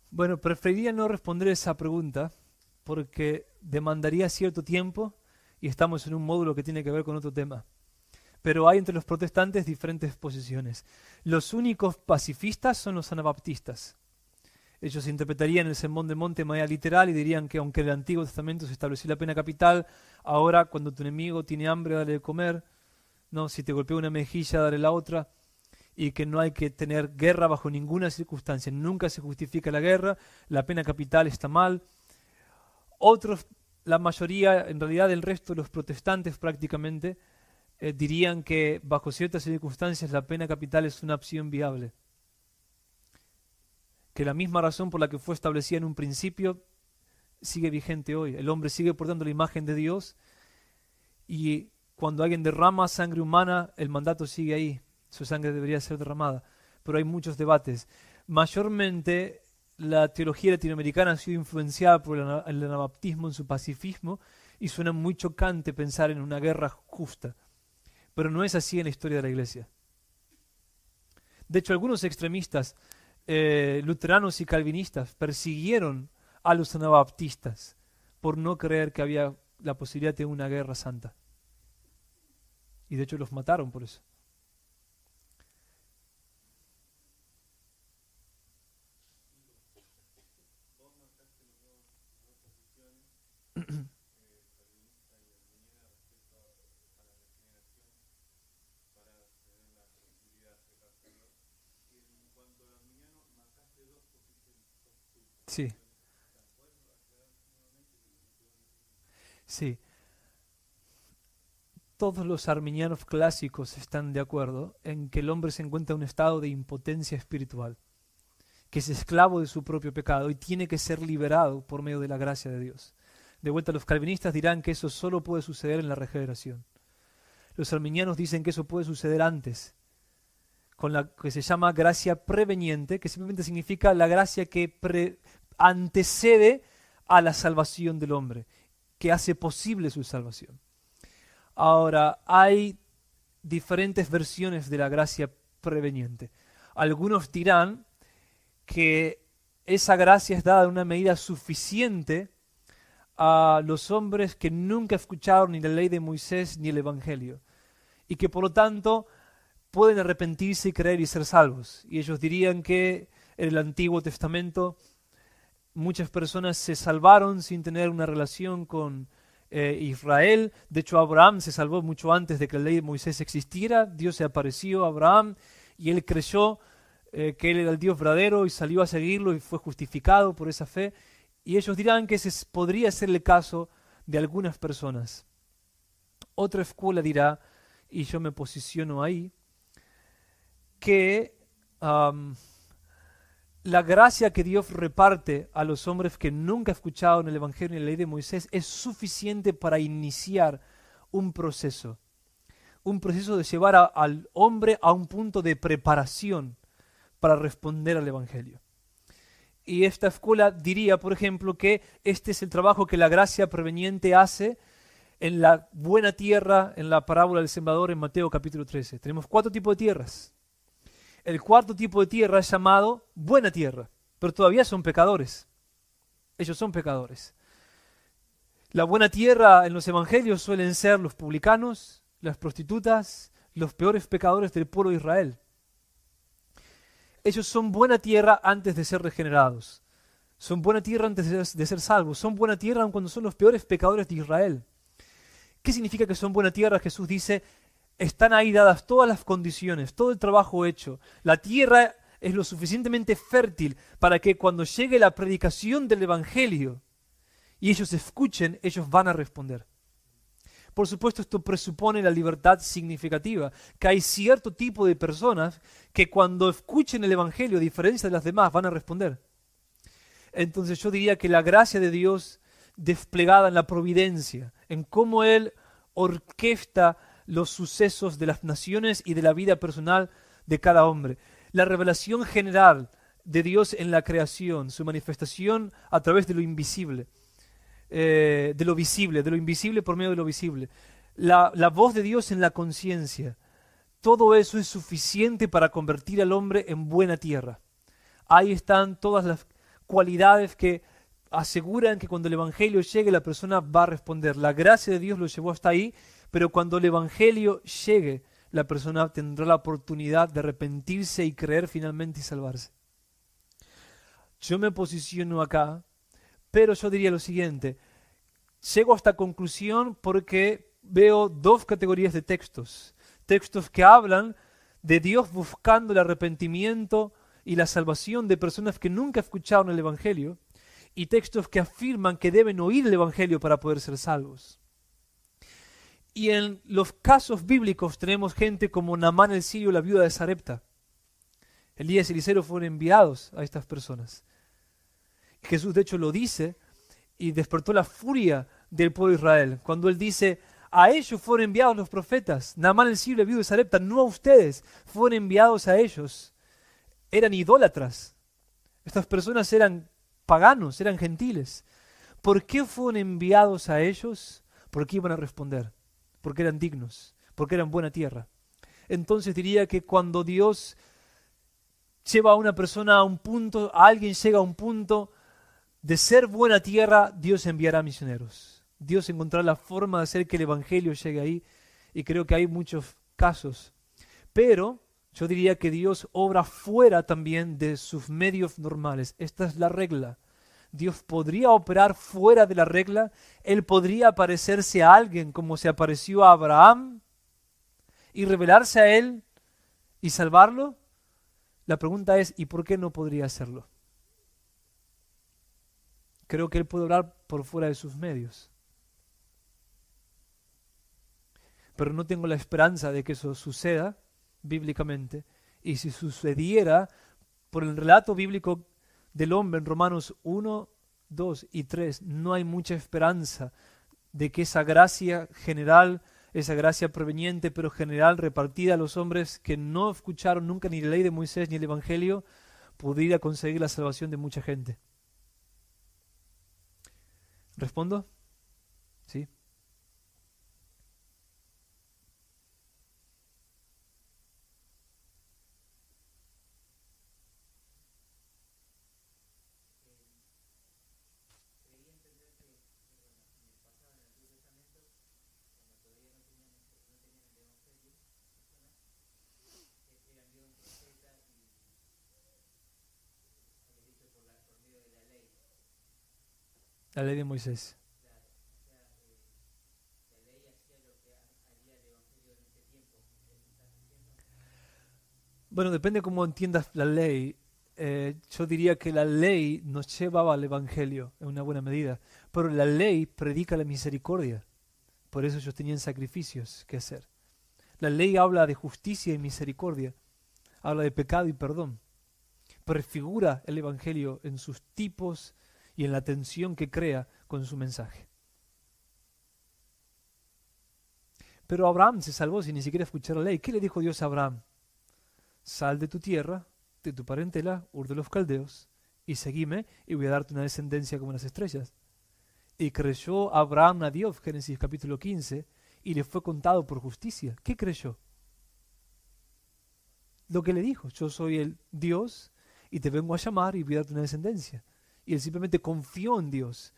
Bueno, preferiría no responder esa pregunta porque demandaría cierto tiempo y estamos en un módulo que tiene que ver con otro tema. Pero hay entre los protestantes diferentes posiciones. Los únicos pacifistas son los anabaptistas. Ellos interpretarían el Sermón del Monte de manera literal y dirían que aunque en el Antiguo Testamento se estableció la pena capital, ahora cuando tu enemigo tiene hambre, dale de comer, ¿no? Si te golpea una mejilla, dale la otra. Y que no hay que tener guerra bajo ninguna circunstancia. Nunca se justifica la guerra, la pena capital está mal. Otros, la mayoría, en realidad el resto de los protestantes prácticamente, dirían que bajo ciertas circunstancias la pena capital es una opción viable. Que la misma razón por la que fue establecida en un principio sigue vigente hoy. El hombre sigue portando la imagen de Dios y cuando alguien derrama sangre humana, el mandato sigue ahí. Su sangre debería ser derramada. Pero hay muchos debates. Mayormente la teología latinoamericana ha sido influenciada por el anabaptismo en su pacifismo y suena muy chocante pensar en una guerra justa. Pero no es así en la historia de la Iglesia. De hecho, algunos extremistas luteranos y calvinistas persiguieron a los anabaptistas por no creer que había la posibilidad de una guerra santa. Y de hecho los mataron por eso. Sí, sí. Todos los arminianos clásicos están de acuerdo en que el hombre se encuentra en un estado de impotencia espiritual, que es esclavo de su propio pecado y tiene que ser liberado por medio de la gracia de Dios. De vuelta, los calvinistas dirán que eso solo puede suceder en la regeneración. Los arminianos dicen que eso puede suceder antes, con la que se llama gracia preveniente, que simplemente significa la gracia que antecede a la salvación del hombre, que hace posible su salvación. Ahora, hay diferentes versiones de la gracia preveniente. Algunos dirán que esa gracia es dada en una medida suficiente a los hombres que nunca escucharon ni la ley de Moisés ni el Evangelio, y que por lo tanto pueden arrepentirse y creer y ser salvos. Y ellos dirían que en el Antiguo Testamento muchas personas se salvaron sin tener una relación con Israel. De hecho, Abraham se salvó mucho antes de que la ley de Moisés existiera. Dios se apareció a Abraham y él creyó que él era el Dios verdadero y salió a seguirlo y fue justificado por esa fe. Y ellos dirán que ese podría ser el caso de algunas personas. Otra escuela dirá, y yo me posiciono ahí, que la gracia que Dios reparte a los hombres que nunca escucharon el Evangelio y la ley de Moisés es suficiente para iniciar un proceso de llevar al hombre a un punto de preparación para responder al Evangelio. Y esta escuela diría, por ejemplo, que este es el trabajo que la gracia preveniente hace en la buena tierra, en la parábola del sembrador en Mateo capítulo 13. Tenemos 4 tipos de tierras. El cuarto tipo de tierra es llamado buena tierra, pero todavía son pecadores. Ellos son pecadores. La buena tierra en los evangelios suelen ser los publicanos, las prostitutas, los peores pecadores del pueblo de Israel. Ellos son buena tierra antes de ser regenerados. Son buena tierra antes de ser salvos. Son buena tierra aun cuando son los peores pecadores de Israel. ¿Qué significa que son buena tierra? Jesús dice, están ahí dadas todas las condiciones, todo el trabajo hecho. La tierra es lo suficientemente fértil para que cuando llegue la predicación del Evangelio y ellos escuchen, ellos van a responder. Por supuesto, esto presupone la libertad significativa, que hay cierto tipo de personas que cuando escuchen el Evangelio, a diferencia de las demás, van a responder. Entonces yo diría que la gracia de Dios desplegada en la providencia, en cómo Él orquesta los sucesos de las naciones y de la vida personal de cada hombre. La revelación general de Dios en la creación, su manifestación a través de lo invisible, de lo invisible por medio de lo visible. La voz de Dios en la conciencia. Todo eso es suficiente para convertir al hombre en buena tierra. Ahí están todas las cualidades que aseguran que cuando el Evangelio llegue la persona va a responder. La gracia de Dios lo llevó hasta ahí, pero cuando el Evangelio llegue, la persona tendrá la oportunidad de arrepentirse y creer finalmente y salvarse. Yo me posiciono acá, pero yo diría lo siguiente. Llego a esta conclusión porque veo 2 categorías de textos. Textos que hablan de Dios buscando el arrepentimiento y la salvación de personas que nunca escucharon el Evangelio, y textos que afirman que deben oír el Evangelio para poder ser salvos. Y en los casos bíblicos tenemos gente como Naamán el sirio, la viuda de Sarepta. Elías y Eliseo fueron enviados a estas personas. Jesús de hecho lo dice y despertó la furia del pueblo de Israel. Cuando él dice, a ellos fueron enviados los profetas. Naamán el sirio, la viuda de Sarepta, no a ustedes. Fueron enviados a ellos. Eran idólatras. Estas personas eran paganos, eran gentiles. ¿Por qué fueron enviados a ellos? Porque iban a responder. Porque eran dignos. Porque eran buena tierra. Entonces diría que cuando Dios lleva a una persona a un punto, a alguien llega a un punto de ser buena tierra, Dios enviará misioneros. Dios encontrará la forma de hacer que el evangelio llegue ahí. Y creo que hay muchos casos. Pero yo diría que Dios obra fuera también de sus medios normales. Esta es la regla. Dios podría operar fuera de la regla. Él podría aparecerse a alguien como se apareció a Abraham y revelarse a él y salvarlo. La pregunta es, ¿y por qué no podría hacerlo? Creo que él puede obrar por fuera de sus medios. Pero no tengo la esperanza de que eso suceda bíblicamente. Y si sucediera, por el relato bíblico del hombre en Romanos 1, 2 y 3, no hay mucha esperanza de que esa gracia general, esa gracia proveniente pero general repartida a los hombres que no escucharon nunca ni la ley de Moisés ni el Evangelio, pudiera conseguir la salvación de mucha gente. ¿Respondo? ¿Sí? La ley de Moisés. Bueno, depende cómo entiendas la ley. Yo diría que la ley nos llevaba al Evangelio en una buena medida, pero la ley predica la misericordia. Por eso ellos tenían sacrificios que hacer. La ley habla de justicia y misericordia, habla de pecado y perdón. Prefigura el Evangelio en sus tipos y en la tensión que crea con su mensaje. Pero Abraham se salvó sin ni siquiera escuchar la ley. ¿Qué le dijo Dios a Abraham? Sal de tu tierra, de tu parentela, Ur de los Caldeos, y seguime, y voy a darte una descendencia como las estrellas. Y creyó Abraham a Dios, Génesis capítulo 15, y le fue contado por justicia. ¿Qué creyó? Lo que le dijo, yo soy el Dios, y te vengo a llamar y voy a darte una descendencia. Y él simplemente confió en Dios.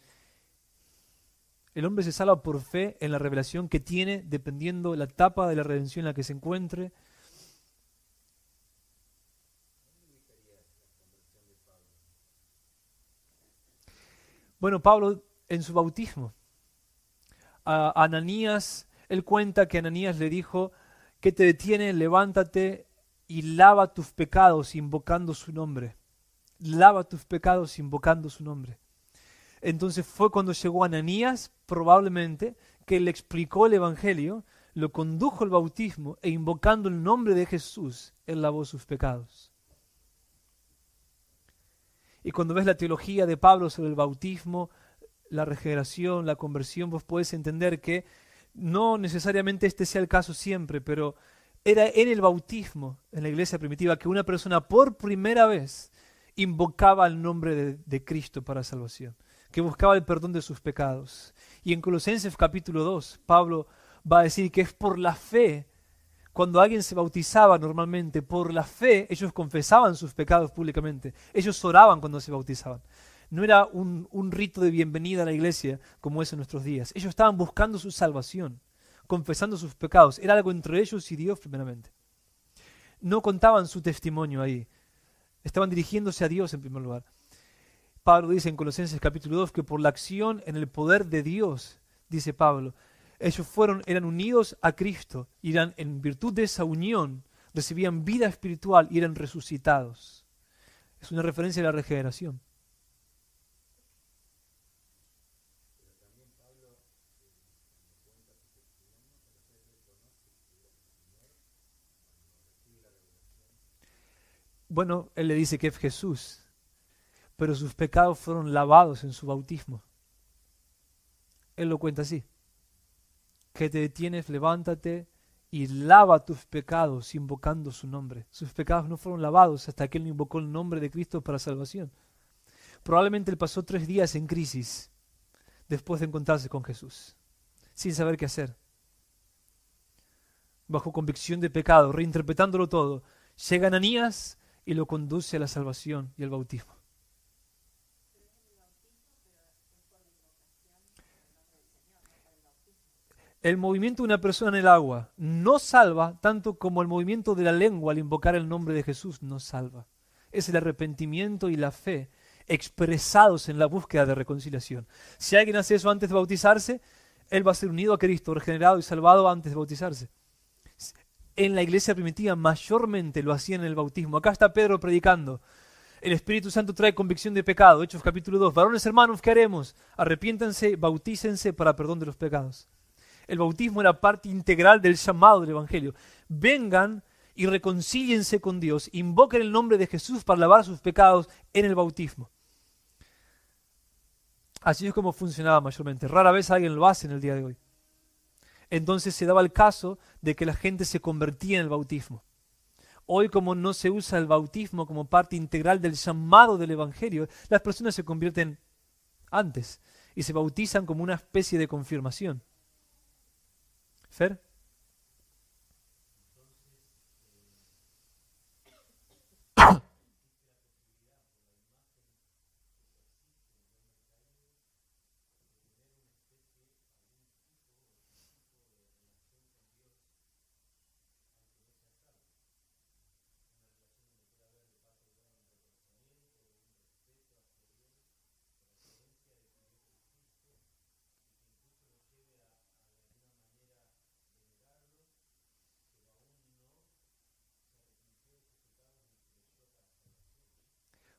El hombre se salva por fe en la revelación que tiene, dependiendo de la etapa de la redención en la que se encuentre. Bueno, Pablo en su bautismo, a Ananías, él cuenta que Ananías le dijo, ¿qué te detiene? Levántate y lava tus pecados invocando su nombre. Lava tus pecados invocando su nombre. Entonces fue cuando llegó Ananías, probablemente, que le explicó el Evangelio, lo condujo al bautismo e invocando el nombre de Jesús, él lavó sus pecados. Y cuando ves la teología de Pablo sobre el bautismo, la regeneración, la conversión, vos podés entender que no necesariamente este sea el caso siempre, pero era en el bautismo, en la iglesia primitiva, que una persona por primera vez invocaba el nombre de Cristo para salvación, que buscaba el perdón de sus pecados. Y en Colosenses capítulo 2, Pablo va a decir que es por la fe. Cuando alguien se bautizaba normalmente, por la fe, ellos confesaban sus pecados públicamente. Ellos oraban cuando se bautizaban. No era un rito de bienvenida a la iglesia como es en nuestros días. Ellos estaban buscando su salvación, confesando sus pecados. Era algo entre ellos y Dios primeramente. No contaban su testimonio ahí. Estaban dirigiéndose a Dios en primer lugar. Pablo dice en Colosenses capítulo 2 que por la acción en el poder de Dios, dice Pablo, ellos eran unidos a Cristo y en virtud de esa unión recibían vida espiritual y eran resucitados. Es una referencia a la regeneración. Bueno, él le dice que es Jesús, pero sus pecados fueron lavados en su bautismo. Él lo cuenta así: que te detienes, levántate y lava tus pecados invocando su nombre. Sus pecados no fueron lavados hasta que él no invocó el nombre de Cristo para salvación. Probablemente él pasó 3 días en crisis después de encontrarse con Jesús, sin saber qué hacer, bajo convicción de pecado, reinterpretándolo todo. Llega Ananías y lo conduce a la salvación y al bautismo. El movimiento de una persona en el agua no salva tanto como el movimiento de la lengua al invocar el nombre de Jesús no salva. Es el arrepentimiento y la fe expresados en la búsqueda de reconciliación. Si alguien hace eso antes de bautizarse, él va a ser unido a Cristo, regenerado y salvado antes de bautizarse. En la iglesia primitiva mayormente lo hacían en el bautismo. Acá está Pedro predicando. El Espíritu Santo trae convicción de pecado. Hechos capítulo 2. Varones hermanos, ¿qué haremos? Arrepiéntanse, bautícense para perdón de los pecados. El bautismo era parte integral del llamado del Evangelio. Vengan y reconcíliense con Dios. Invoquen el nombre de Jesús para lavar sus pecados en el bautismo. Así es como funcionaba mayormente. Rara vez alguien lo hace en el día de hoy. Entonces se daba el caso de que la gente se convertía en el bautismo. Hoy, como no se usa el bautismo como parte integral del llamado del Evangelio, las personas se convierten antes y se bautizan como una especie de confirmación. ¿Fer?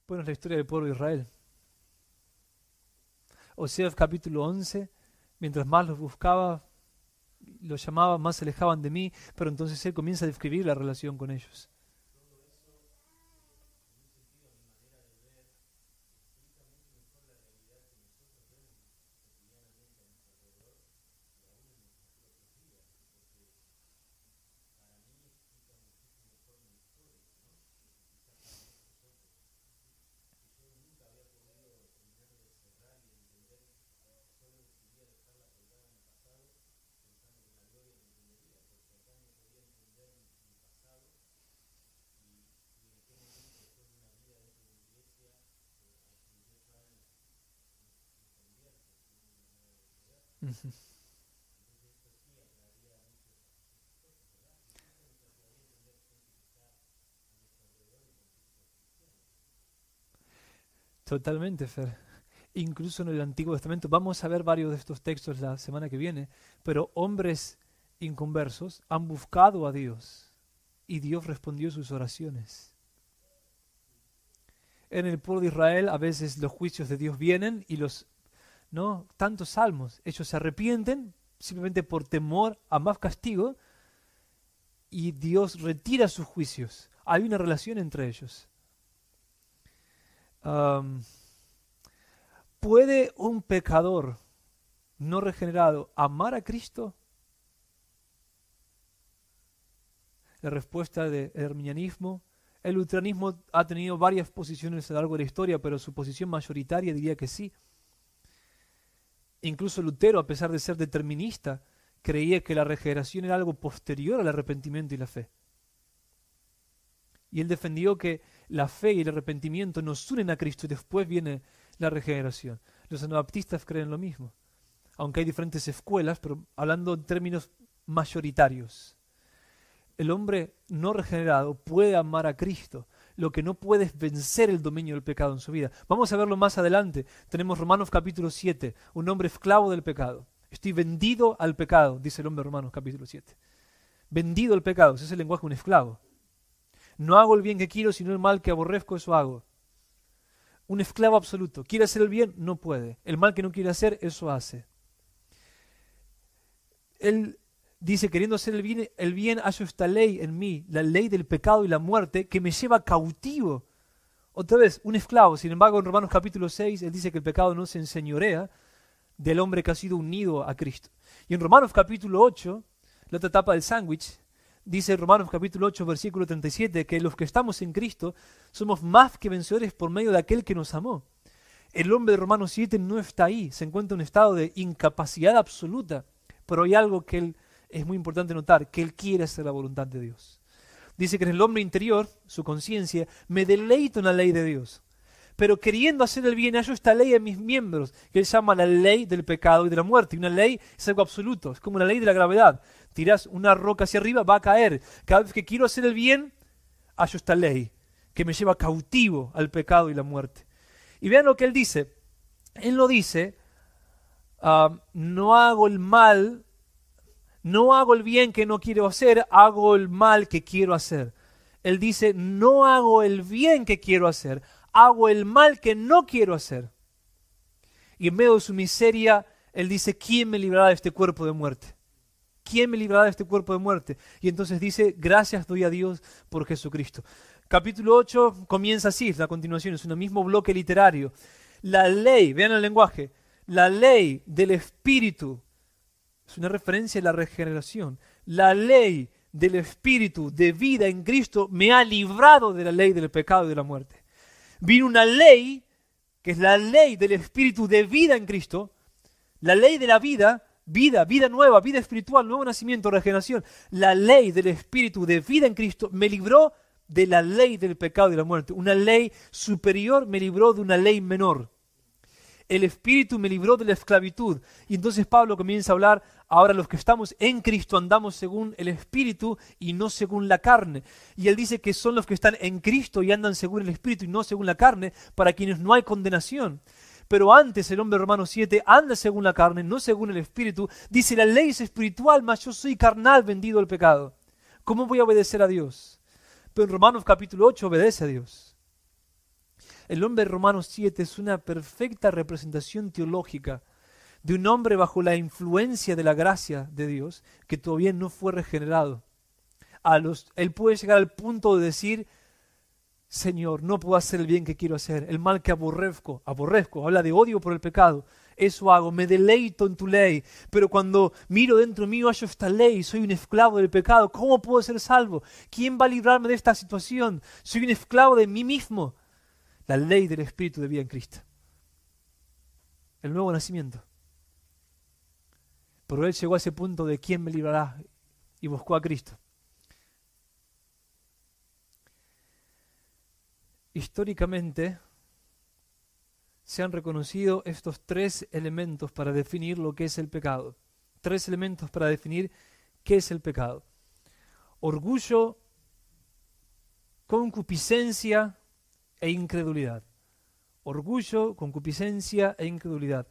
Bueno, es la historia del pueblo de Israel. Oseas capítulo 11, mientras más los buscaba, los llamaba, más se alejaban de mí, pero entonces él comienza a describir la relación con ellos. Ujú. Totalmente, Fer. Incluso en el Antiguo Testamento, vamos a ver varios de estos textos la semana que viene, pero hombres inconversos han buscado a Dios y Dios respondió sus oraciones. En el pueblo de Israel a veces los juicios de Dios vienen y ¿no? Tantos salmos, ellos se arrepienten simplemente por temor a más castigo y Dios retira sus juicios. Hay una relación entre ellos. ¿Puede un pecador no regenerado amar a Cristo? La respuesta del arminianismo. El luteranismo ha tenido varias posiciones a lo largo de la historia, pero su posición mayoritaria diría que sí. Incluso Lutero, a pesar de ser determinista, creía que la regeneración era algo posterior al arrepentimiento y la fe. Y él defendió que la fe y el arrepentimiento nos unen a Cristo y después viene la regeneración. Los anabaptistas creen lo mismo, aunque hay diferentes escuelas, pero hablando en términos mayoritarios. El hombre no regenerado puede amar a Cristo. Lo que no puede es vencer el dominio del pecado en su vida. Vamos a verlo más adelante. Tenemos Romanos capítulo 7, un hombre esclavo del pecado. Estoy vendido al pecado, dice el hombre de Romanos capítulo 7. Vendido al pecado, ese es el lenguaje de un esclavo. No hago el bien que quiero, sino el mal que aborrezco, eso hago. Un esclavo absoluto. Quiere hacer el bien, no puede. El mal que no quiere hacer, eso hace. dice, queriendo hacer el bien, hallo esta ley en mí, la ley del pecado y la muerte, que me lleva cautivo. Otra vez, un esclavo. Sin embargo, en Romanos capítulo 6, él dice que el pecado no se enseñorea del hombre que ha sido unido a Cristo. Y en Romanos capítulo 8, la otra etapa del sándwich, dice Romanos capítulo 8, versículo 37, que los que estamos en Cristo somos más que vencedores por medio de aquel que nos amó. El hombre de Romanos 7 no está ahí, se encuentra en un estado de incapacidad absoluta, pero hay algo que él es muy importante notar, que él quiere hacer la voluntad de Dios. Dice que en el hombre interior, su conciencia, me deleito en la ley de Dios, pero queriendo hacer el bien, hallo esta ley en mis miembros, que él llama la ley del pecado y de la muerte. Y una ley es algo absoluto, es como la ley de la gravedad. Tirás una roca hacia arriba, va a caer. Cada vez que quiero hacer el bien, hallo esta ley, que me lleva cautivo al pecado y la muerte. Y vean lo que él dice. Él no dice, no hago el mal, no hago el bien que no quiero hacer, hago el mal que quiero hacer. Él dice, no hago el bien que quiero hacer, hago el mal que no quiero hacer. Y en medio de su miseria, él dice, ¿quién me librará de este cuerpo de muerte? ¿Quién me librará de este cuerpo de muerte? Y entonces dice, gracias doy a Dios por Jesucristo. Capítulo 8 comienza así, la continuación, es un mismo bloque literario. La ley, vean el lenguaje, la ley del Espíritu, es una referencia a la regeneración. La ley del Espíritu de vida en Cristo me ha librado de la ley del pecado y de la muerte. Vino una ley, que es la ley del Espíritu de vida en Cristo, la ley de la vida, vida nueva, vida espiritual, nuevo nacimiento, regeneración. La ley del Espíritu de vida en Cristo me libró de la ley del pecado y de la muerte. Una ley superior me libró de una ley menor. El Espíritu me libró de la esclavitud. Y entonces Pablo comienza a hablar, ahora los que estamos en Cristo andamos según el Espíritu y no según la carne. Y él dice que son los que están en Cristo y andan según el Espíritu y no según la carne, para quienes no hay condenación. Pero antes el hombre de Romanos 7 anda según la carne, no según el Espíritu. Dice, la ley es espiritual, mas yo soy carnal, vendido al pecado. ¿Cómo voy a obedecer a Dios? Pero en Romanos capítulo 8 obedece a Dios. El hombre de Romanos 7 es una perfecta representación teológica de un hombre bajo la influencia de la gracia de Dios que todavía no fue regenerado. Él puede llegar al punto de decir, Señor, no puedo hacer el bien que quiero hacer, el mal que aborrezco, habla de odio por el pecado, eso hago, me deleito en tu ley, pero cuando miro dentro mío hallo esta ley, soy un esclavo del pecado, ¿cómo puedo ser salvo? ¿Quién va a librarme de esta situación? Soy un esclavo de mí mismo. La ley del Espíritu de vida en Cristo. El nuevo nacimiento. Pero él llegó a ese punto de ¿quién me librará? Y buscó a Cristo. Históricamente se han reconocido estos tres elementos para definir lo que es el pecado. Tres elementos para definir qué es el pecado. Orgullo, concupiscencia e incredulidad. Orgullo, concupiscencia e incredulidad.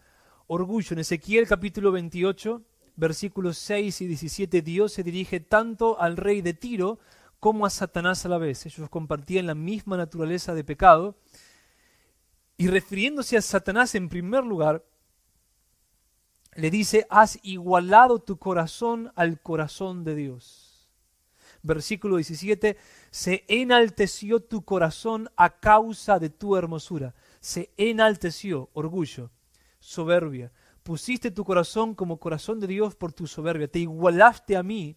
Orgullo, en Ezequiel capítulo 28, versículos 6 y 17, Dios se dirige tanto al rey de Tiro como a Satanás a la vez. Ellos compartían la misma naturaleza de pecado. Y refiriéndose a Satanás en primer lugar, le dice, has igualado tu corazón al corazón de Dios. Versículo 17, se enalteció tu corazón a causa de tu hermosura. Se enalteció, orgullo, soberbia. Pusiste tu corazón como corazón de Dios por tu soberbia. Te igualaste a mí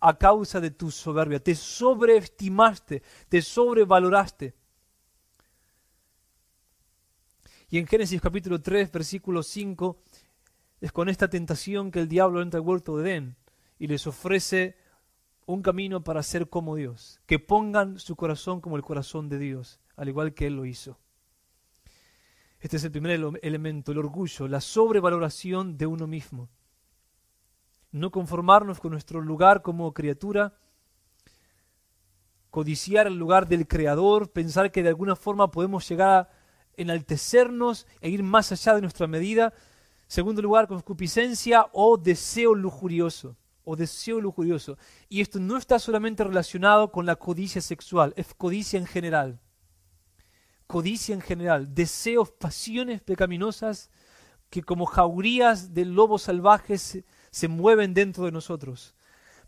a causa de tu soberbia. Te sobreestimaste, te sobrevaloraste. Y en Génesis capítulo 3, versículo 5, es con esta tentación que el diablo entra al huerto de Edén y les ofrece un camino para ser como Dios, que pongan su corazón como el corazón de Dios, al igual que Él lo hizo. Este es el primer elemento, el orgullo, la sobrevaloración de uno mismo. No conformarnos con nuestro lugar como criatura, codiciar el lugar del Creador, pensar que de alguna forma podemos llegar a enaltecernos e ir más allá de nuestra medida. Segundo lugar, concupiscencia o deseo lujurioso. Y esto no está solamente relacionado con la codicia sexual, es codicia en general. Codicia en general, deseos, pasiones pecaminosas que como jaurías de lobos salvajes se mueven dentro de nosotros.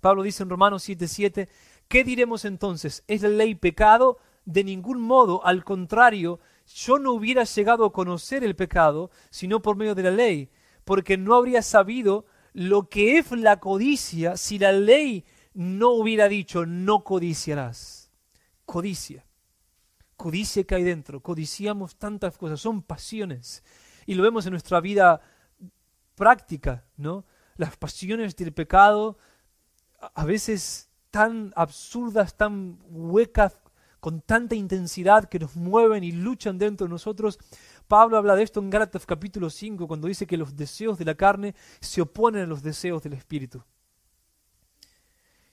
Pablo dice en Romanos 7:7, ¿qué diremos entonces? ¿Es la ley pecado? De ningún modo, al contrario, yo no hubiera llegado a conocer el pecado sino por medio de la ley, porque no habría sabido lo que es la codicia si la ley no hubiera dicho no codiciarás. Codicia. Codicia que hay dentro. Codiciamos tantas cosas, son pasiones. Y lo vemos en nuestra vida práctica, ¿no? Las pasiones del pecado, a veces tan absurdas, tan huecas, con tanta intensidad que nos mueven y luchan dentro de nosotros. Pablo habla de esto en Gálatas capítulo 5, cuando dice que los deseos de la carne se oponen a los deseos del Espíritu.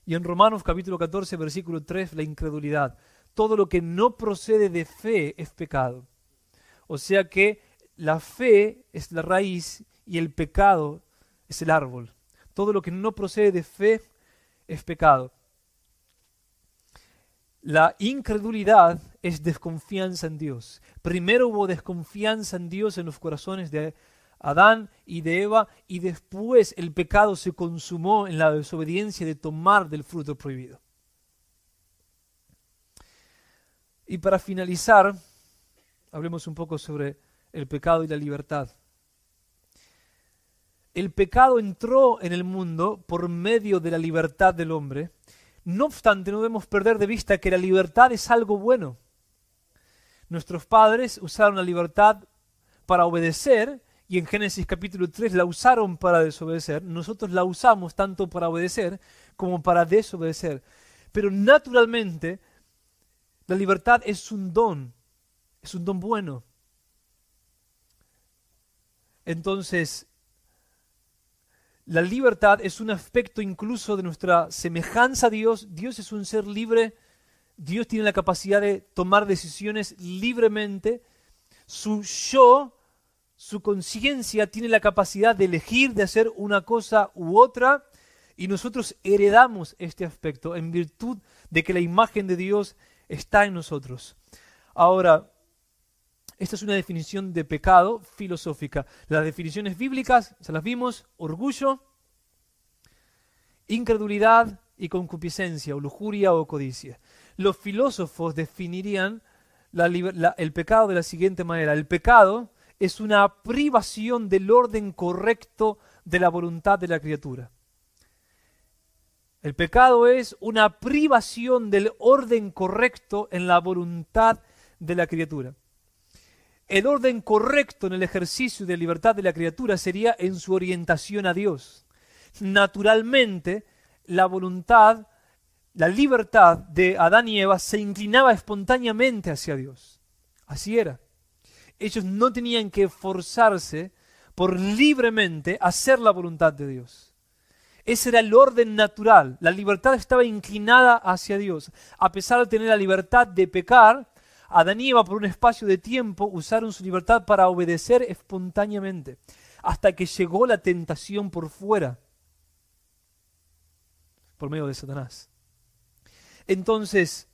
Y en Romanos capítulo 14, versículo 3, la incredulidad. Todo lo que no procede de fe es pecado. O sea que la fe es la raíz y el pecado es el árbol. Todo lo que no procede de fe es pecado. La incredulidad es desconfianza en Dios. Primero hubo desconfianza en Dios en los corazones de Adán y de Eva, y después el pecado se consumó en la desobediencia de tomar del fruto prohibido. Y para finalizar, hablemos un poco sobre el pecado y la libertad. El pecado entró en el mundo por medio de la libertad del hombre. No obstante, no debemos perder de vista que la libertad es algo bueno. Nuestros padres usaron la libertad para obedecer, y en Génesis capítulo 3 la usaron para desobedecer. Nosotros la usamos tanto para obedecer como para desobedecer. Pero naturalmente, la libertad es un don bueno. Entonces, la libertad es un aspecto incluso de nuestra semejanza a Dios. Dios es un ser libre. Dios tiene la capacidad de tomar decisiones libremente. Su yo, su conciencia tiene la capacidad de elegir, de hacer una cosa u otra. Y nosotros heredamos este aspecto en virtud de que la imagen de Dios está en nosotros. Ahora, esta es una definición de pecado filosófica. Las definiciones bíblicas, se las vimos: orgullo, incredulidad y concupiscencia, o lujuria o codicia. Los filósofos definirían el pecado de la siguiente manera: el pecado es una privación del orden correcto de la voluntad de la criatura. El pecado es una privación del orden correcto en la voluntad de la criatura. El orden correcto en el ejercicio de libertad de la criatura sería en su orientación a Dios. Naturalmente, la voluntad, la libertad de Adán y Eva se inclinaba espontáneamente hacia Dios. Así era. Ellos no tenían que forzarse por libremente hacer la voluntad de Dios. Ese era el orden natural. La libertad estaba inclinada hacia Dios. A pesar de tener la libertad de pecar, Adán y Eva por un espacio de tiempo usaron su libertad para obedecer espontáneamente, hasta que llegó la tentación por fuera, por medio de Satanás. Entonces,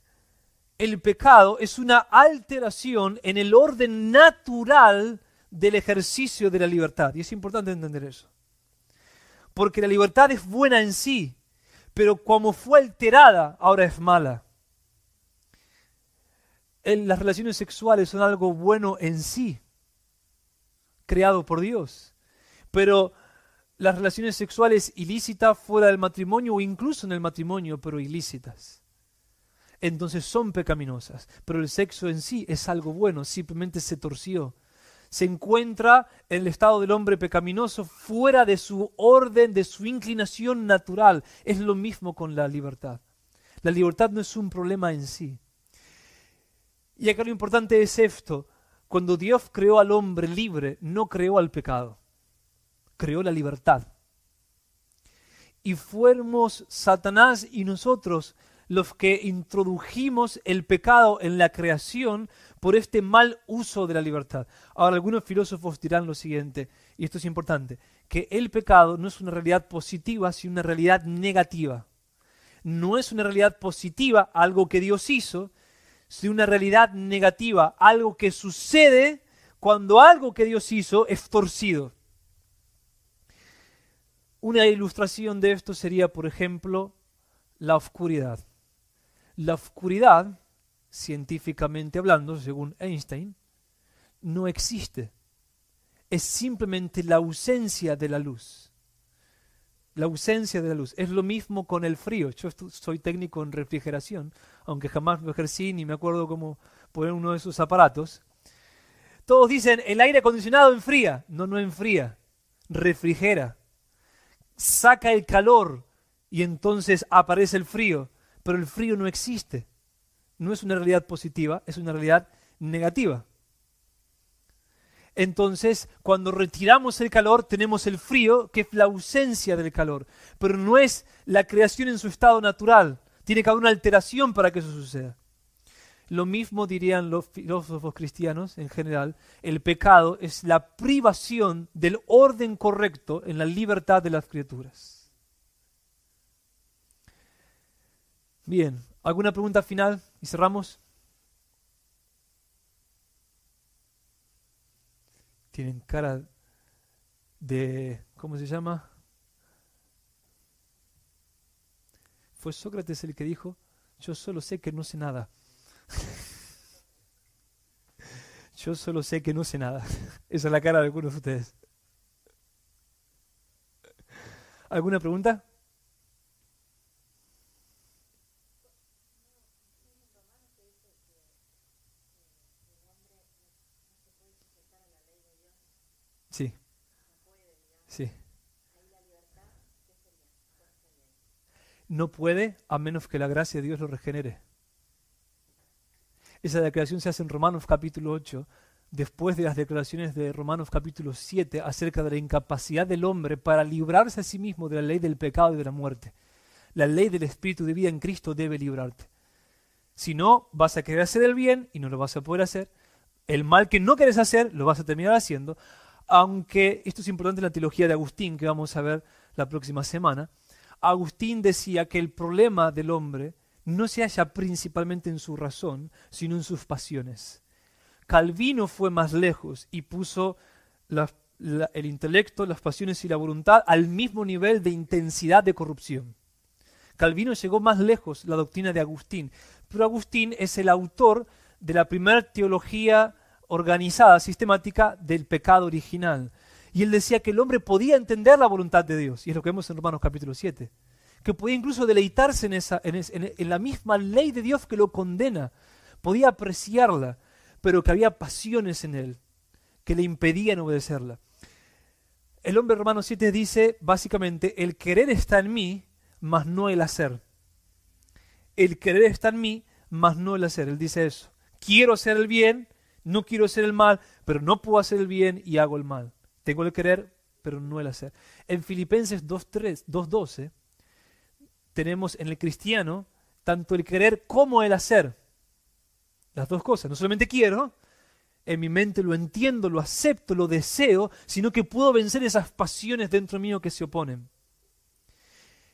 el pecado es una alteración en el orden natural del ejercicio de la libertad. Y es importante entender eso. Porque la libertad es buena en sí, pero como fue alterada, ahora es mala. Las relaciones sexuales son algo bueno en sí, creado por Dios. Pero las relaciones sexuales ilícitas fuera del matrimonio, o incluso en el matrimonio, pero ilícitas, entonces son pecaminosas. Pero el sexo en sí es algo bueno, simplemente se torció. Se encuentra en el estado del hombre pecaminoso fuera de su orden, de su inclinación natural. Es lo mismo con la libertad. La libertad no es un problema en sí. Y acá lo importante es esto: cuando Dios creó al hombre libre, no creó al pecado, creó la libertad. Y fuimos Satanás y nosotros los que introdujimos el pecado en la creación por este mal uso de la libertad. Ahora, algunos filósofos dirán lo siguiente, y esto es importante, que el pecado no es una realidad positiva, sino una realidad negativa. No es una realidad positiva, algo que Dios hizo, sino una realidad negativa, algo que sucede cuando algo que Dios hizo es torcido. Una ilustración de esto sería, por ejemplo, la oscuridad. La oscuridad, científicamente hablando, según Einstein, no existe. Es simplemente la ausencia de la luz. La ausencia de la luz. Es lo mismo con el frío. Yo soy técnico en refrigeración, aunque jamás lo ejercí ni me acuerdo cómo poner uno de esos aparatos. Todos dicen, el aire acondicionado enfría. No, no enfría. Refrigera. Saca el calor y entonces aparece el frío. Pero el frío no existe. No es una realidad positiva, es una realidad negativa. Entonces, cuando retiramos el calor, tenemos el frío, que es la ausencia del calor. Pero no es la creación en su estado natural. Tiene que haber una alteración para que eso suceda. Lo mismo dirían los filósofos cristianos en general. El pecado es la privación del orden correcto en la libertad de las criaturas. Bien, ¿alguna pregunta final? Y cerramos. Tienen cara de... ¿cómo se llama? Fue Sócrates el que dijo, yo solo sé que no sé nada. Yo solo sé que no sé nada. Esa es la cara de algunos de ustedes. ¿Alguna pregunta? Sí, sí. No puede a menos que la gracia de Dios lo regenere. Esa declaración se hace en Romanos capítulo 8, después de las declaraciones de Romanos capítulo 7 acerca de la incapacidad del hombre para librarse a sí mismo de la ley del pecado y de la muerte. La ley del Espíritu de vida en Cristo debe librarte. Si no, vas a querer hacer el bien y no lo vas a poder hacer. El mal que no quieres hacer, lo vas a terminar haciendo. Aunque esto es importante en la teología de Agustín, que vamos a ver la próxima semana. Agustín decía que el problema del hombre no se halla principalmente en su razón, sino en sus pasiones. Calvino fue más lejos y puso el intelecto, las pasiones y la voluntad al mismo nivel de intensidad de corrupción. Calvino llegó más lejos la doctrina de Agustín, pero Agustín es el autor de la primera teología organizada, sistemática del pecado original. Y él decía que el hombre podía entender la voluntad de Dios, y es lo que vemos en Romanos capítulo 7, que podía incluso deleitarse en la misma ley de Dios que lo condena, podía apreciarla, pero que había pasiones en él que le impedían obedecerla. El hombre de Romanos 7 dice, básicamente, el querer está en mí, mas no el hacer. El querer está en mí, mas no el hacer. Él dice eso. Quiero hacer el bien, no quiero hacer el mal, pero no puedo hacer el bien y hago el mal. Tengo el querer, pero no el hacer. En Filipenses 2:12 tenemos en el cristiano tanto el querer como el hacer. Las dos cosas. No solamente quiero, en mi mente lo entiendo, lo acepto, lo deseo, sino que puedo vencer esas pasiones dentro mío que se oponen.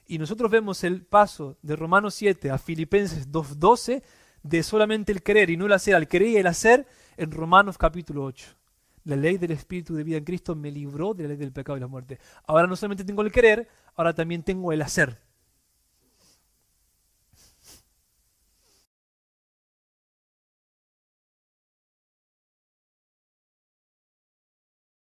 Y nosotros vemos el paso de Romanos 7 a Filipenses 2:12 de solamente el querer y no el hacer, al querer y el hacer en Romanos capítulo 8. La ley del Espíritu de vida en Cristo me libró de la ley del pecado y la muerte. Ahora no solamente tengo el querer, ahora también tengo el hacer.